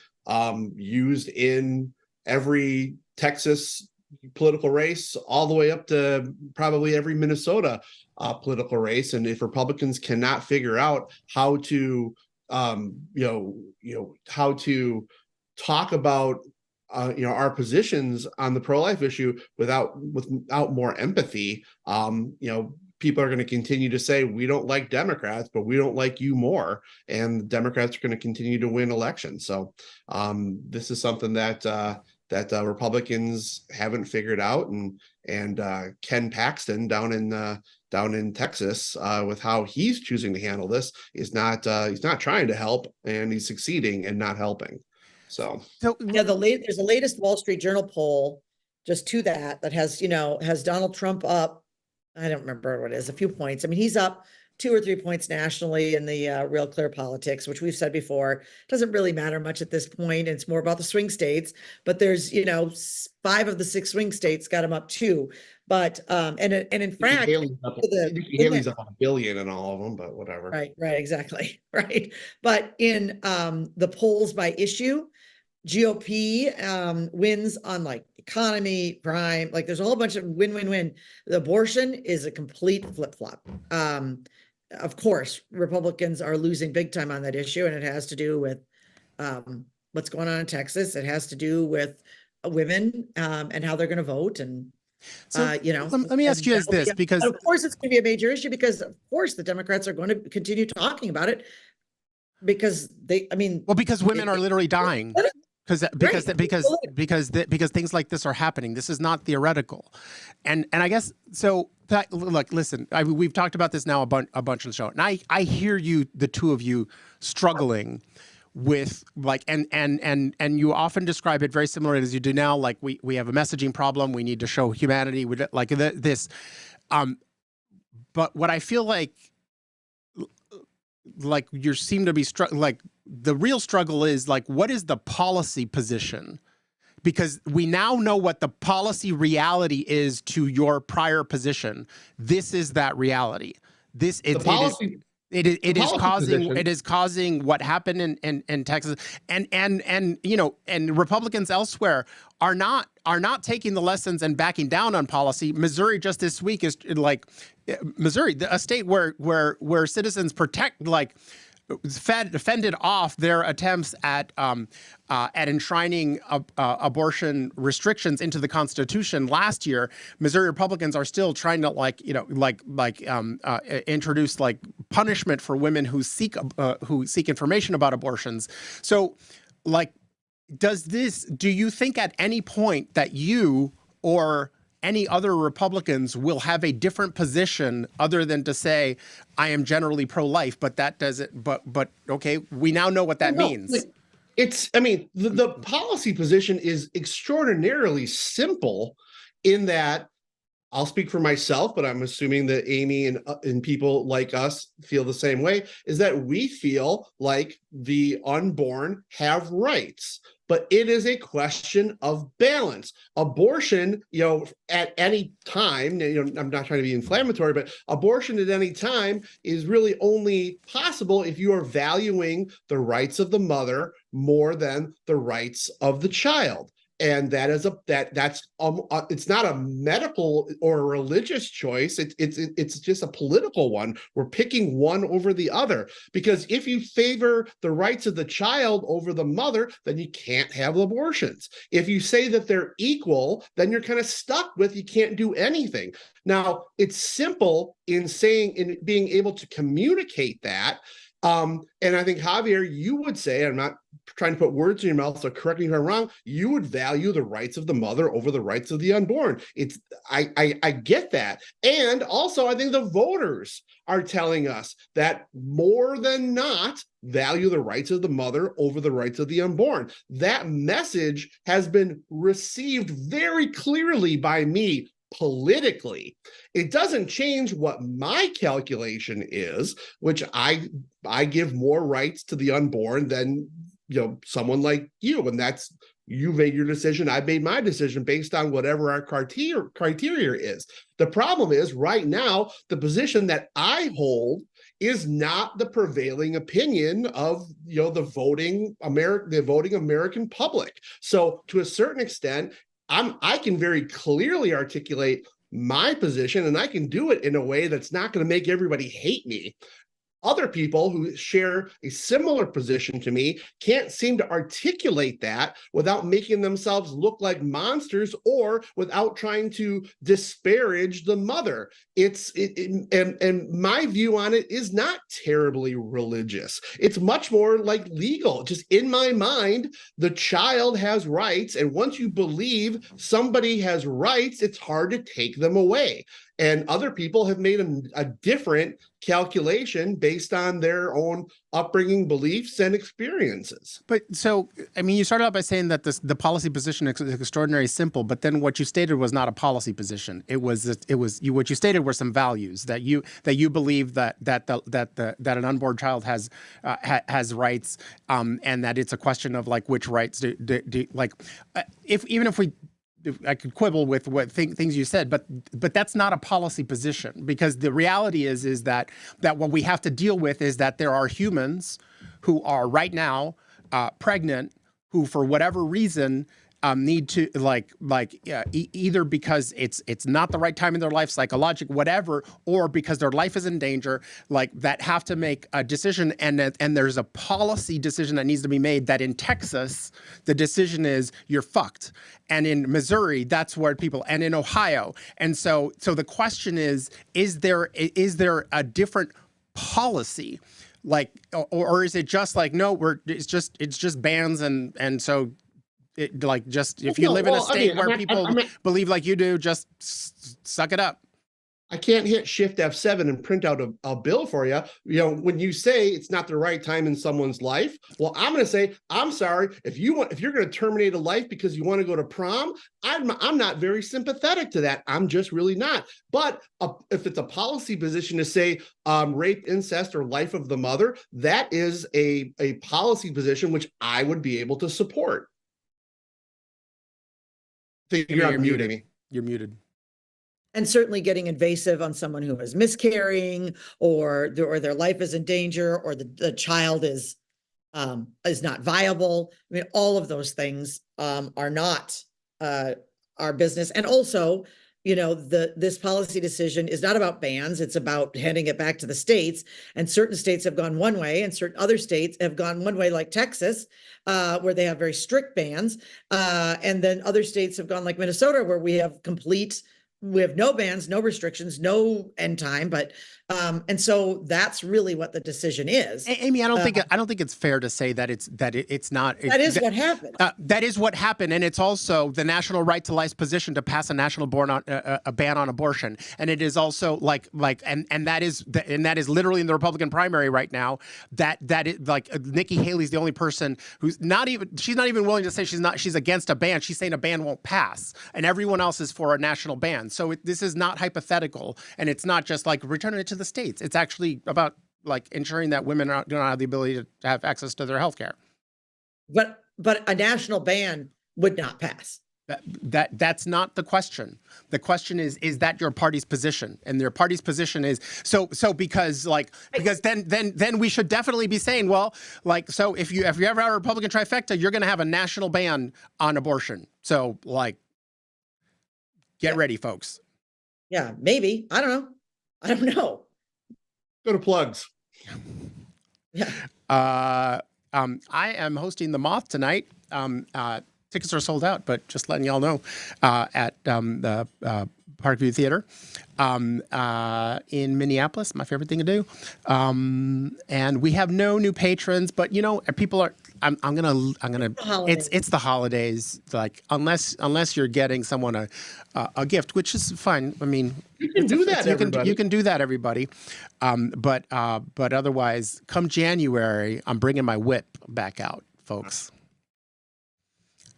used in every Texas political race, all the way up to probably every Minnesota political race. And if Republicans cannot figure out how to how to talk about our positions on the pro-life issue without more empathy, people are going to continue to say, we don't like Democrats, but we don't like you more. And Democrats are going to continue to win elections. So this is something that Republicans haven't figured out. And Ken Paxton down in Texas, with how he's choosing to handle this, is he's not trying to help, and he's succeeding and not helping. So yeah, there's the latest Wall Street Journal poll just to that has has Donald Trump up. I don't remember what it is, a few points. I mean, he's up 2 or 3 points nationally in the Real Clear Politics, which we've said before, doesn't really matter much at this point. It's more about the swing states, but there's, 5 of the 6 swing states got him up too. But, and in fact, Haley's up $1 billion in all of them, but whatever. Right, exactly. Right. But in the polls by issue, GOP wins on like economy, crime, like there's a whole bunch of win. The abortion is a complete flip-flop. Of course, Republicans are losing big time on that issue, and it has to do with what's going on in Texas. It has to do with women and how they're going to vote. And, So you know, let me ask you as this, because of course it's going to be a major issue, because of course the Democrats are going to continue talking about it because because women are literally dying. Because things like this are happening. This is not theoretical, and I guess so. Look, listen. We've talked about this now a bunch on the show, and I hear you, the two of you, struggling with like, and you often describe it very similar as you do now. Like we have a messaging problem. We need to show humanity. We like this, but what I feel like you seem to be like the real struggle is like, what is the policy position? Because we now know what the policy reality is to your prior position. This is that reality. It is causing what happened in Texas, and you know, and Republicans elsewhere are not taking the lessons and backing down on policy. Missouri just this week is like Missouri, a state where citizens fended off their attempts at enshrining abortion restrictions into the Constitution last year. Missouri Republicans are still trying to introduce like punishment for women who seek information about abortions. So, like, do you think at any point that you or any other Republicans will have a different position other than to say, I am generally pro-life, but that doesn't, but okay, we now know what that means. The policy position is extraordinarily simple in that, I'll speak for myself, but I'm assuming that Amy and people like us feel the same way, is that we feel like the unborn have rights. But it is a question of balance. Abortion, you know, at any time, you know, I'm not trying to be inflammatory, but abortion at any time is really only possible if you are valuing the rights of the mother more than the rights of the child. And that is it's not a medical or a religious choice. It's just a political one. We're picking one over the other, because if you favor the rights of the child over the mother, then you can't have abortions. If you say that they're equal, then you're kind of stuck with you can't do anything. Now, it's simple in being able to communicate that. And I think, Javier, you would say, I'm not trying to put words in your mouth, so correct me if I'm wrong, you would value the rights of the mother over the rights of the unborn. I get that. And also, I think the voters are telling us that more than not value the rights of the mother over the rights of the unborn. That message has been received very clearly by me politically. It doesn't change what my calculation is, which I give more rights to the unborn than, you know, someone like you. And that's, you made your decision, I made my decision based on whatever our criteria is. The problem is right now, the position that I hold is not the prevailing opinion of, you know, the voting American public. So to a certain extent, I can very clearly articulate my position, and I can do it in a way that's not going to make everybody hate me. Other people who share a similar position to me can't seem to articulate that without making themselves look like monsters or without trying to disparage the mother. And my view on it is not terribly religious. It's much more like legal. Just in my mind, the child has rights, and once you believe somebody has rights, it's hard to take them away. And other people have made a different calculation based on their own upbringing, beliefs, and experiences. But so, I mean, you started out by saying that the policy position is extraordinarily simple, but then what you stated was not a policy position. What you stated were some values that you believe that an unborn child has rights, and that it's a question of like which rights I could quibble with what things you said, but that's not a policy position, because the reality is that what we have to deal with is that there are humans who are right now pregnant, who for whatever reason need to either because it's not the right time in their life, psychologic, whatever, or because their life is in danger, like that have to make a decision, and there's a policy decision that needs to be made. That in Texas, the decision is you're fucked, and in Missouri, that's where people, and in Ohio, and so the question is there a different policy? Like, or is it just like, no, it's just bans, and so it, like, just if you live in a state where people believe like you do, just suck it up. I can't hit Shift F7 and print out a bill for you. You know, when you say it's not the right time in someone's life, well, I'm going to say, I'm sorry. If you're going to terminate a life because you want to go to prom, I'm not very sympathetic to that. I'm just really not. But if it's a policy position to say rape, incest, or life of the mother, that is a policy position which I would be able to support. You're on mute, Amy. You're muted. And certainly getting invasive on someone who is miscarrying, or their life is in danger, or the child is not viable. I mean, all of those things are not our business. And also, you know, this policy decision is not about bans. It's about handing it back to the states. And certain states have gone one way, and certain other states have gone one way, like Texas, where they have very strict bans. And then other states have gone like Minnesota, where we have no bans, no restrictions, no end time, but and so that's really what the decision is. Amy, I don't think it's fair to say that it's not. What happened. That is what happened, and it's also the national right to life's position to pass a national a ban on abortion, and it is also and that is literally in the Republican primary right now. That is like Nikki Haley's the only person who's she's not even willing to say she's against a ban. She's saying a ban won't pass, and everyone else is for a national ban. So this is not hypothetical, and it's not just like returning it to the states. It's actually about like ensuring that women do not have the ability to have access to their health care. But a national ban would not pass. That's not the question. The question is that your party's position? And their party's position is so because then we should definitely be saying, well, like, so if you ever have a Republican trifecta, you're going to have a national ban on abortion. So like, get ready, folks. Yeah, maybe. I don't know. Go to plugs. Yeah. I am hosting The Moth tonight. Tickets are sold out, but just letting y'all know, at the Parkview Theater in Minneapolis, my favorite thing to do. And we have no new patrons, but you know, people are. I'm gonna. It's the holidays. Like unless you're getting someone a gift, which is fine. I mean, you can do that. You can do that, everybody. But otherwise, come January, I'm bringing my whip back out, folks.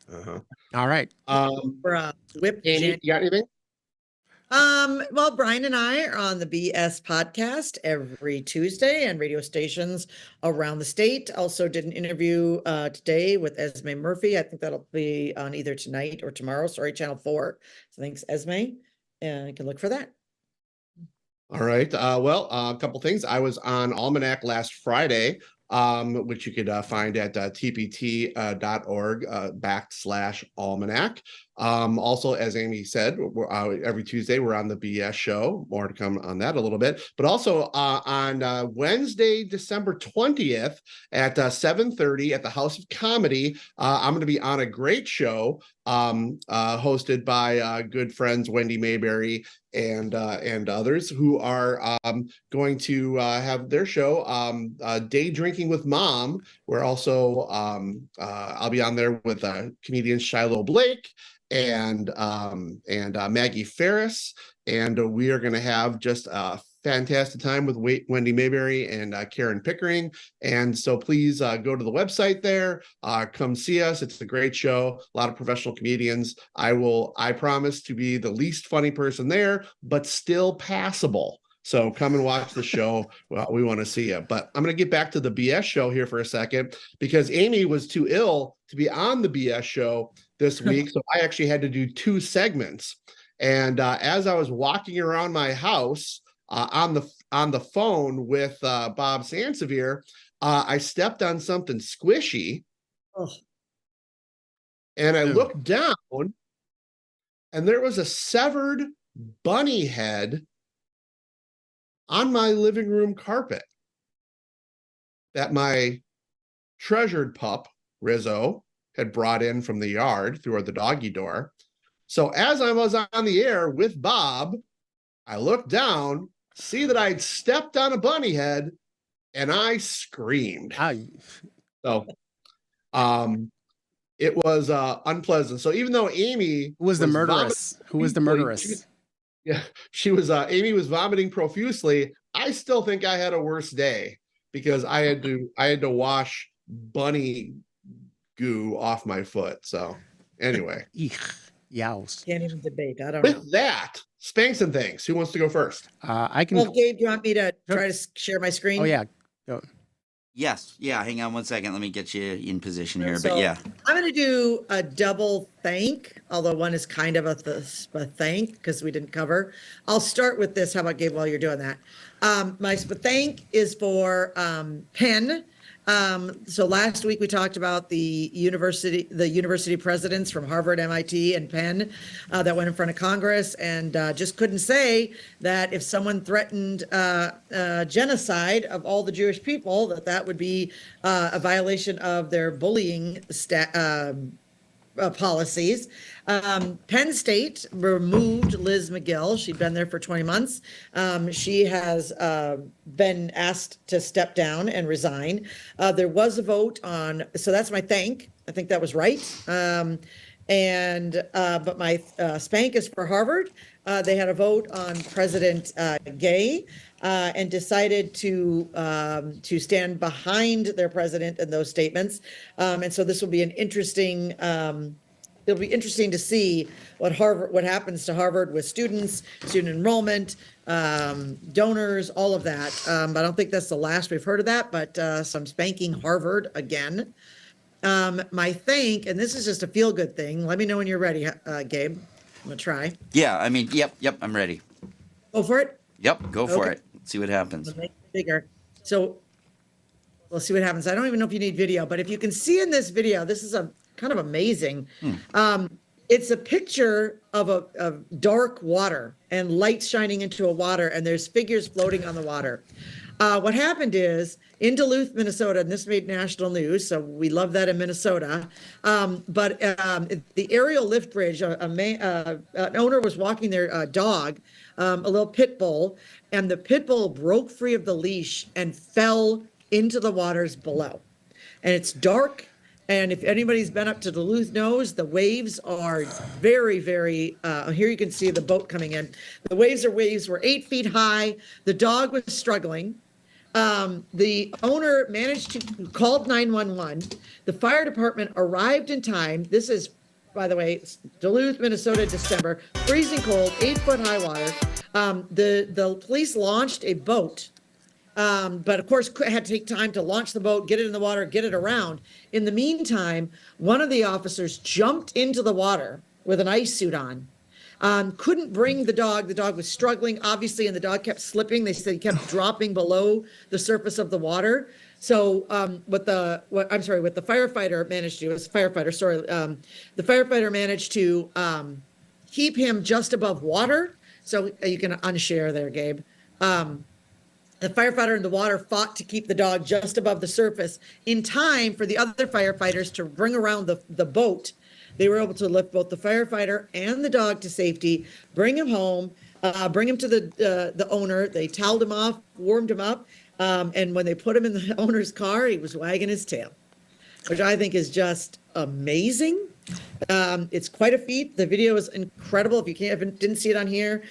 Uh-huh. All right. For whip. Amy, you got anything? Well, Brian and I are on the BS podcast every Tuesday and radio stations around the state. Also did an interview today with Esme Murphy. I think that'll be on either tonight or tomorrow. Sorry, Channel 4. So thanks, Esme. And you can look for that. All right. Well, a couple things. I was on Almanac last Friday, which you could find at tpt.org/almanac. Also, as Amy said, every Tuesday we're on the BS show. More to come on that a little bit. But also on Wednesday, December 20th at 7:30 at the House of Comedy, I'm going to be on a great show hosted by good friends Wendy Mayberry and others who are going to have their show, Day Drinking with Mom. We're also I'll be on there with comedian Shiloh Blake and Maggie Ferris, and we are going to have just a fantastic time with Wendy Mayberry and Karen Pickering. And so please go to the website there, come see us. It's a great show, a lot of professional comedians. I promise to be the least funny person there, but still passable. So come and watch the show. Well, we want to see you. But I'm going to get back to the BS show here for a second, because Amy was too ill to be on the BS show this week. So I actually had to do 2 segments. And as I was walking around my house on the phone with Bob Sansevier, I stepped on something squishy. Oh. And I Ew. looked down, and there was a severed bunny head on my living room carpet that my treasured pup, Rizzo, had brought in from the yard through the doggy door. So as I was on the air with Bob, I looked down, see that I'd stepped on a bunny head, and I screamed. Ah, So it was unpleasant. So even though Amy who was the murderess? Who was the murderess? she was Amy was vomiting profusely, I still think I had a worse day because I had to wash bunny goo off my foot. So anyway, Eek, yows. Can't even debate. I don't know. with that, Spanks and Things. Who wants to go first? I can. Well, Gabe, do you want me to try to share my screen? Oh yeah. Go. Yes. Yeah. Hang on 1 second. Let me get you in position here. So, But yeah. I'm going to do a double thank, although one is kind of a thank because we didn't cover. I'll start with this. How about Gabe while you're doing that? My thank is for Penn. So last week we talked about the university presidents from Harvard, MIT, and Penn that went in front of Congress and just couldn't say that if someone threatened genocide of all the Jewish people, that would be a violation of their bullying policies. Penn State removed Liz McGill. She'd been there for 20 months. She has been asked to step down and resign. There was a vote on, so that's my thank. I think that was right. But my spank is for Harvard. They had a vote on President Gay and decided to stand behind their president in those statements. And so this will be an interesting. It'll be interesting to see what happens to Harvard with students, student enrollment, donors, all of that. But I don't think that's the last we've heard of that. But so I'm spanking Harvard again. My thank, and this is just a feel-good thing. Let me know when you're ready, Gabe. I'm gonna try. Yeah. I mean, yep. I'm ready. Go for it. Yep. Go for Okay. it. Let's see what happens. Make it bigger. So we'll see what happens. I don't even know if you need video, but if you can see in this video, this is a kind of amazing. It's a picture of dark water and lights shining into a water, and there's figures floating on the water. What happened is in Duluth, Minnesota, and this made national news, so we love that in Minnesota. But the aerial lift bridge, an owner was walking their dog, a little pit bull, and the pit bull broke free of the leash and fell into the waters below. And it's dark. And if anybody's been up to Duluth knows, the waves are very, very, here you can see the boat coming in. The waves were 8 feet high. The dog was struggling. The owner managed to call 911. The fire department arrived in time. This is, by the way, Duluth, Minnesota, December, freezing cold, 8 foot high water. The police launched a boat. But of course, had to take time to launch the boat, get it in the water, get it around. In the meantime, one of the officers jumped into the water with an ice suit on. Couldn't bring the dog. The dog was struggling, obviously, and the dog kept slipping. They said he kept dropping below the surface of the water. So what the firefighter managed to do, the firefighter managed to keep him just above water. So you can unshare there, Gabe. The firefighter in the water fought to keep the dog just above the surface in time for the other firefighters to bring around the boat. They were able to lift both the firefighter and the dog to safety, bring him home, bring him to the owner. They toweled him off, warmed him up, and when they put him in the owner's car, he was wagging his tail, which I think is just amazing. It's quite a feat. The video is incredible. If you didn't see it on here,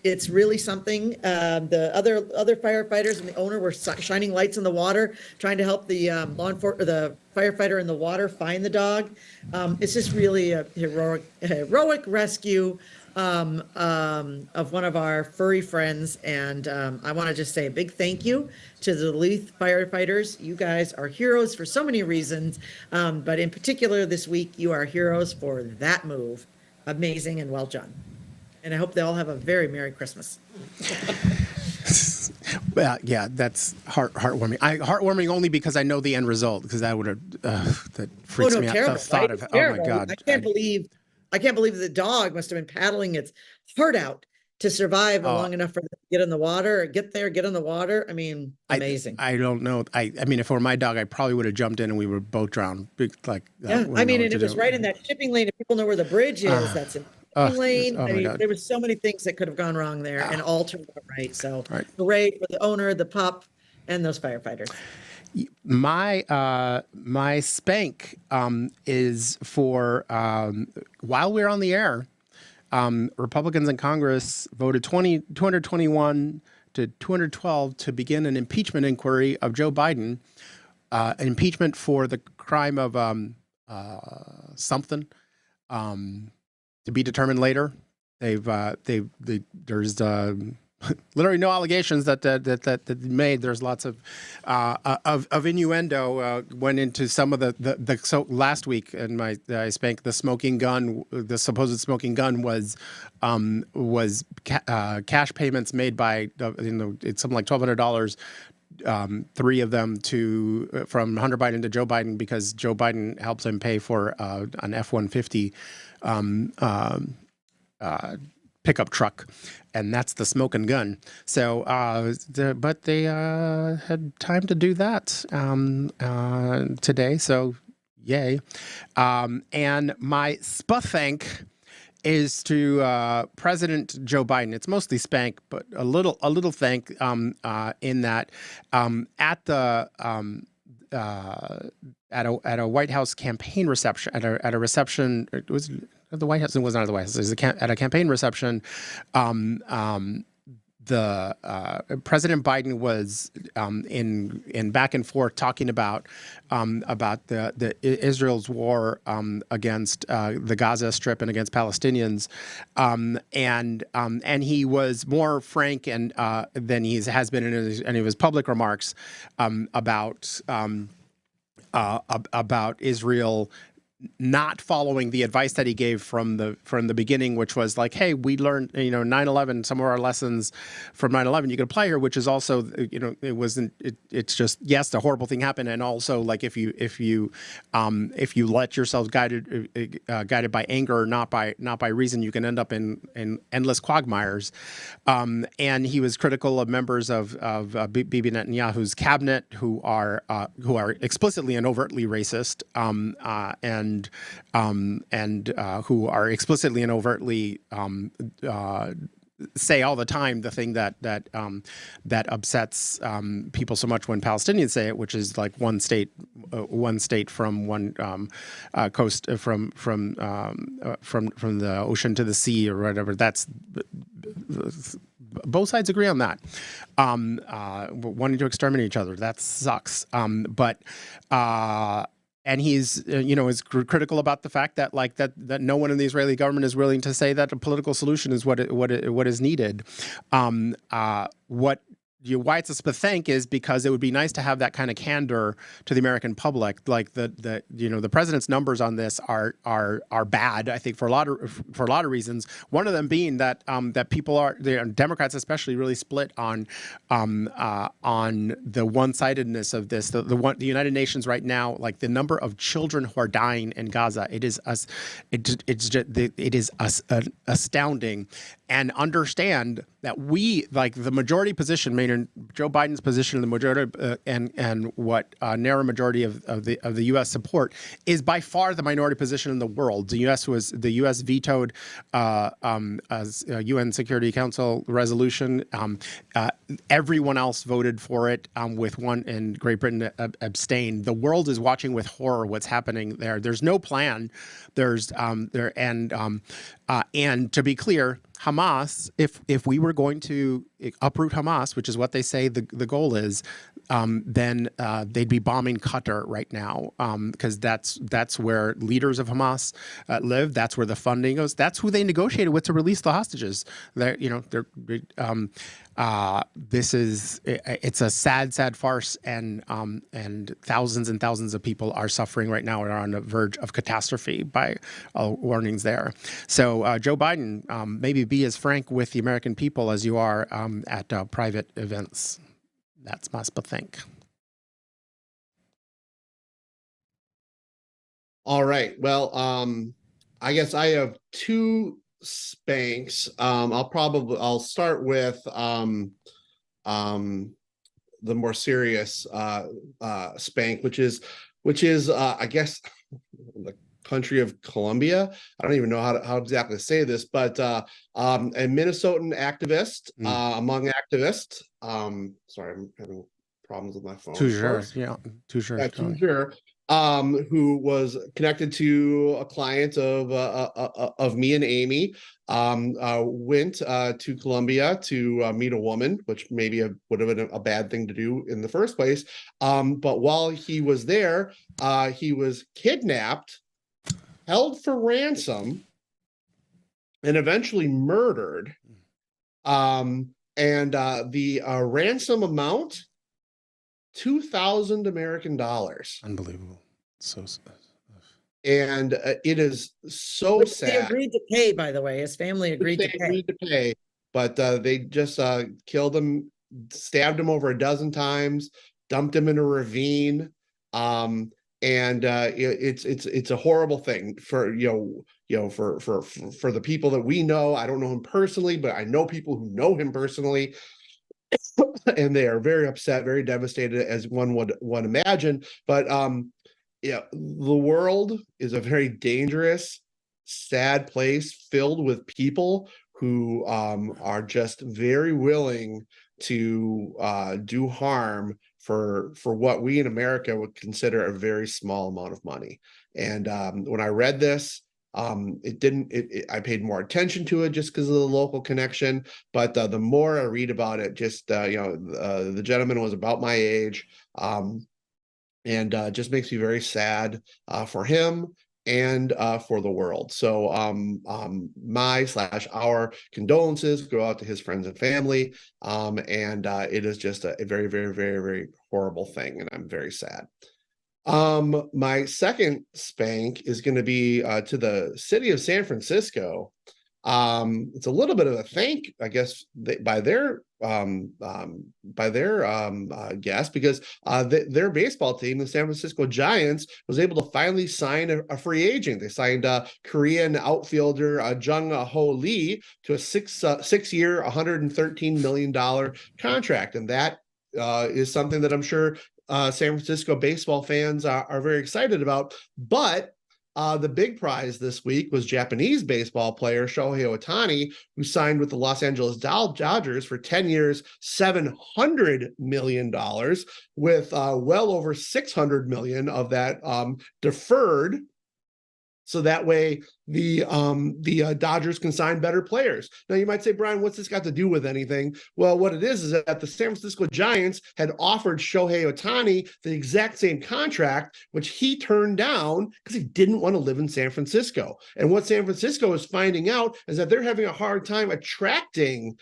it's really something. The other firefighters and the owner were shining lights in the water, trying to help the the firefighter in the water find the dog. It's just really a heroic rescue of one of our furry friends, and I want to just say a big thank you to the Duluth firefighters. You guys are heroes for so many reasons, but in particular this week, you are heroes for that move. Amazing and well done. And I hope they all have a very Merry Christmas. Yeah, that's heartwarming. Heartwarming only because I know the end result, because that would have that freaks me out. Terrible, The thought right? of It's oh my terrible. God, I can't believe the dog must have been paddling its heart out to survive long enough for them to get in the water, or get in the water. I mean, amazing. I don't know. I mean, if it were my dog, I probably would have jumped in and we would both drown. Like Yeah, I mean, and it was right in that shipping lane. If people know where the bridge is, that's in the shipping lane. oh I my mean, God. there was so many things that could have gone wrong there, and all turned out right. So, Right. hooray for the owner, the pup, and those firefighters. My spank is for while we're on the air. Republicans in Congress voted 221 to 212 to begin an impeachment inquiry of Joe Biden, an impeachment for the crime of something to be determined later. There's literally no allegations that made. There's lots of innuendo went into some of the so last week in my I spank the smoking gun. The supposed smoking gun was cash payments made by it's something like $1,200. 3 of them from Hunter Biden to Joe Biden, because Joe Biden helped him pay for an F-150 pickup truck, and that's the smoking gun. So, but they had time to do that today. So, yay! And my sputhank is to President Joe Biden. It's mostly spank, but a little thank in that at a White House campaign reception, at a reception, it was at the White House. It was not at the White House. It was at a campaign reception. The President Biden was in back and forth talking about the Israel's war against the Gaza Strip and against Palestinians, and he was more frank and than he has been in any of his public remarks about Israel not following the advice that he gave from the beginning, which was like, hey, we learned 9/11, some of our lessons from 9/11 you could apply here, which is also it's just, yes, the horrible thing happened, and also like if you let yourselves guided by anger, not by reason, you can end up in endless quagmires. And he was critical of members of Bibi Netanyahu's cabinet who are explicitly and overtly racist, and who are explicitly and overtly say all the time the thing that upsets people so much when Palestinians say it, which is like one state from one coast from the ocean to the sea or whatever. That's both sides agree on that. Wanting to exterminate each other, that sucks. And he's, is critical about the fact that that no one in the Israeli government is willing to say that a political solution is what is needed. Why it's a spathank is because it would be nice to have that kind of candor to the American public. Like the president's numbers on this are bad, I think, for a lot of reasons. One of them being that people Democrats especially really split on the one-sidedness of this. The United Nations right now, like the number of children who are dying in Gaza, it is astounding. And understand that we, like the majority position, Joe Biden's position, the majority, and what narrow majority of the U.S. support is by far the minority position in the world. The U.S. vetoed a UN Security Council resolution. Everyone else voted for it, with one, and Great Britain abstained. The world is watching with horror what's happening there. There's no plan. And to be clear, Hamas, if we were going to uproot Hamas, which is what they say the goal is, then they'd be bombing Qatar right now, because that's where leaders of Hamas live. That's where the funding goes. That's who they negotiated with to release the hostages. It's a sad farce, and thousands of people are suffering right now and are on the verge of catastrophe by warnings there. So Joe Biden, maybe be as frank with the American people as you are at private events. That's must think. All right. Well, I guess I have two spanks. I'll start with the more serious spank, which is I guess the country of Colombia. I don't even know how exactly to say this, but a Minnesotan activist among activists. Sorry, I'm having problems with my phone. Toujours, yeah, toujours. Yeah, toujours. Who was connected to a client of me and Amy, went to Colombia to meet a woman, which maybe would have been a bad thing to do in the first place. But while he was there, he was kidnapped, held for ransom, and eventually murdered. And the ransom amount, $2,000 American. Unbelievable. So and it is so Which sad. they agreed to pay, by the way. His family agreed to pay. But they just killed him, stabbed him over a dozen times, dumped him in a ravine. And it's a horrible thing for for the people that we know. I don't know him personally, but I know people who know him personally. And they are very upset, very devastated, as one would imagine. But the world is a very dangerous, sad place filled with people who are just very willing to do harm for what we in America would consider a very small amount of money. And when I read this, I paid more attention to it just because of the local connection. But the more I read about it, just the gentleman was about my age, and just makes me very sad for him and for the world. So our condolences go out to his friends and family, and it is just a very, very, very, very horrible thing, and I'm very sad. My second spank is going to be to the city of San Francisco. It's a little bit of a thank, I guess, by their guess, because their baseball team, the San Francisco Giants, was able to finally sign a free agent. They signed Korean outfielder Jung Ho Lee to a six-year, $113 million contract, and that is something that I'm sure San Francisco baseball fans are very excited about. But the big prize this week was Japanese baseball player Shohei Ohtani, who signed with the Los Angeles Dodgers for 10 years, $700 million, with well over $600 million of that deferred. So that way the Dodgers can sign better players. Now you might say, Brian, what's this got to do with anything? Well, what it is that the San Francisco Giants had offered Shohei Ohtani the exact same contract, which he turned down because he didn't want to live in San Francisco. And what San Francisco is finding out is that they're having a hard time attracting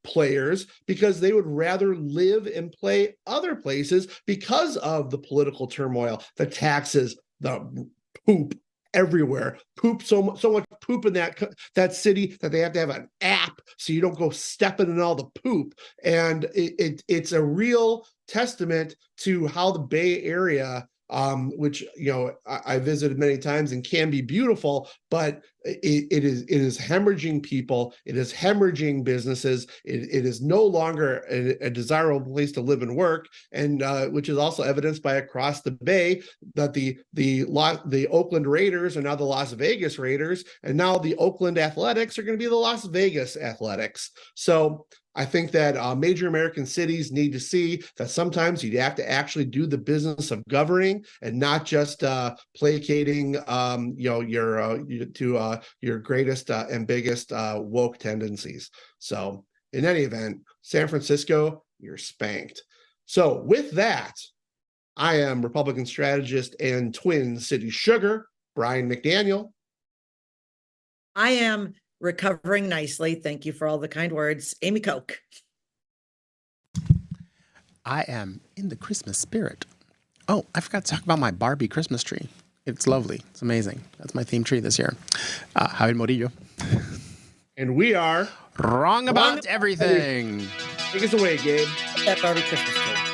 players because they would rather live and play other places because of the political turmoil, the taxes, the poop everywhere, so much poop in that city that they have to have an app so you don't go stepping in all the poop. And it's a real testament to how the Bay Area, which I visited many times and can be beautiful, but it is hemorrhaging people. It is hemorrhaging businesses. It is no longer a desirable place to live and work, and which is also evidenced by across the Bay that the Oakland Raiders are now the Las Vegas Raiders, and now the Oakland Athletics are going to be the Las Vegas Athletics. So I think that major American cities need to see that sometimes you have to actually do the business of governing and not just placating, your greatest and biggest woke tendencies. So in any event, San Francisco, you're spanked. So with that, I am Republican strategist and Twin City Sugar, Brian McDaniel. I am recovering nicely. Thank you for all the kind words. Amy Koch. I am in the Christmas spirit. Oh, I forgot to talk about my Barbie Christmas tree. It's lovely. It's amazing. That's my theme tree this year. Javier Morillo. And we are Wrong about everything. Take us away, Gabe. that Barbie Christmas tree.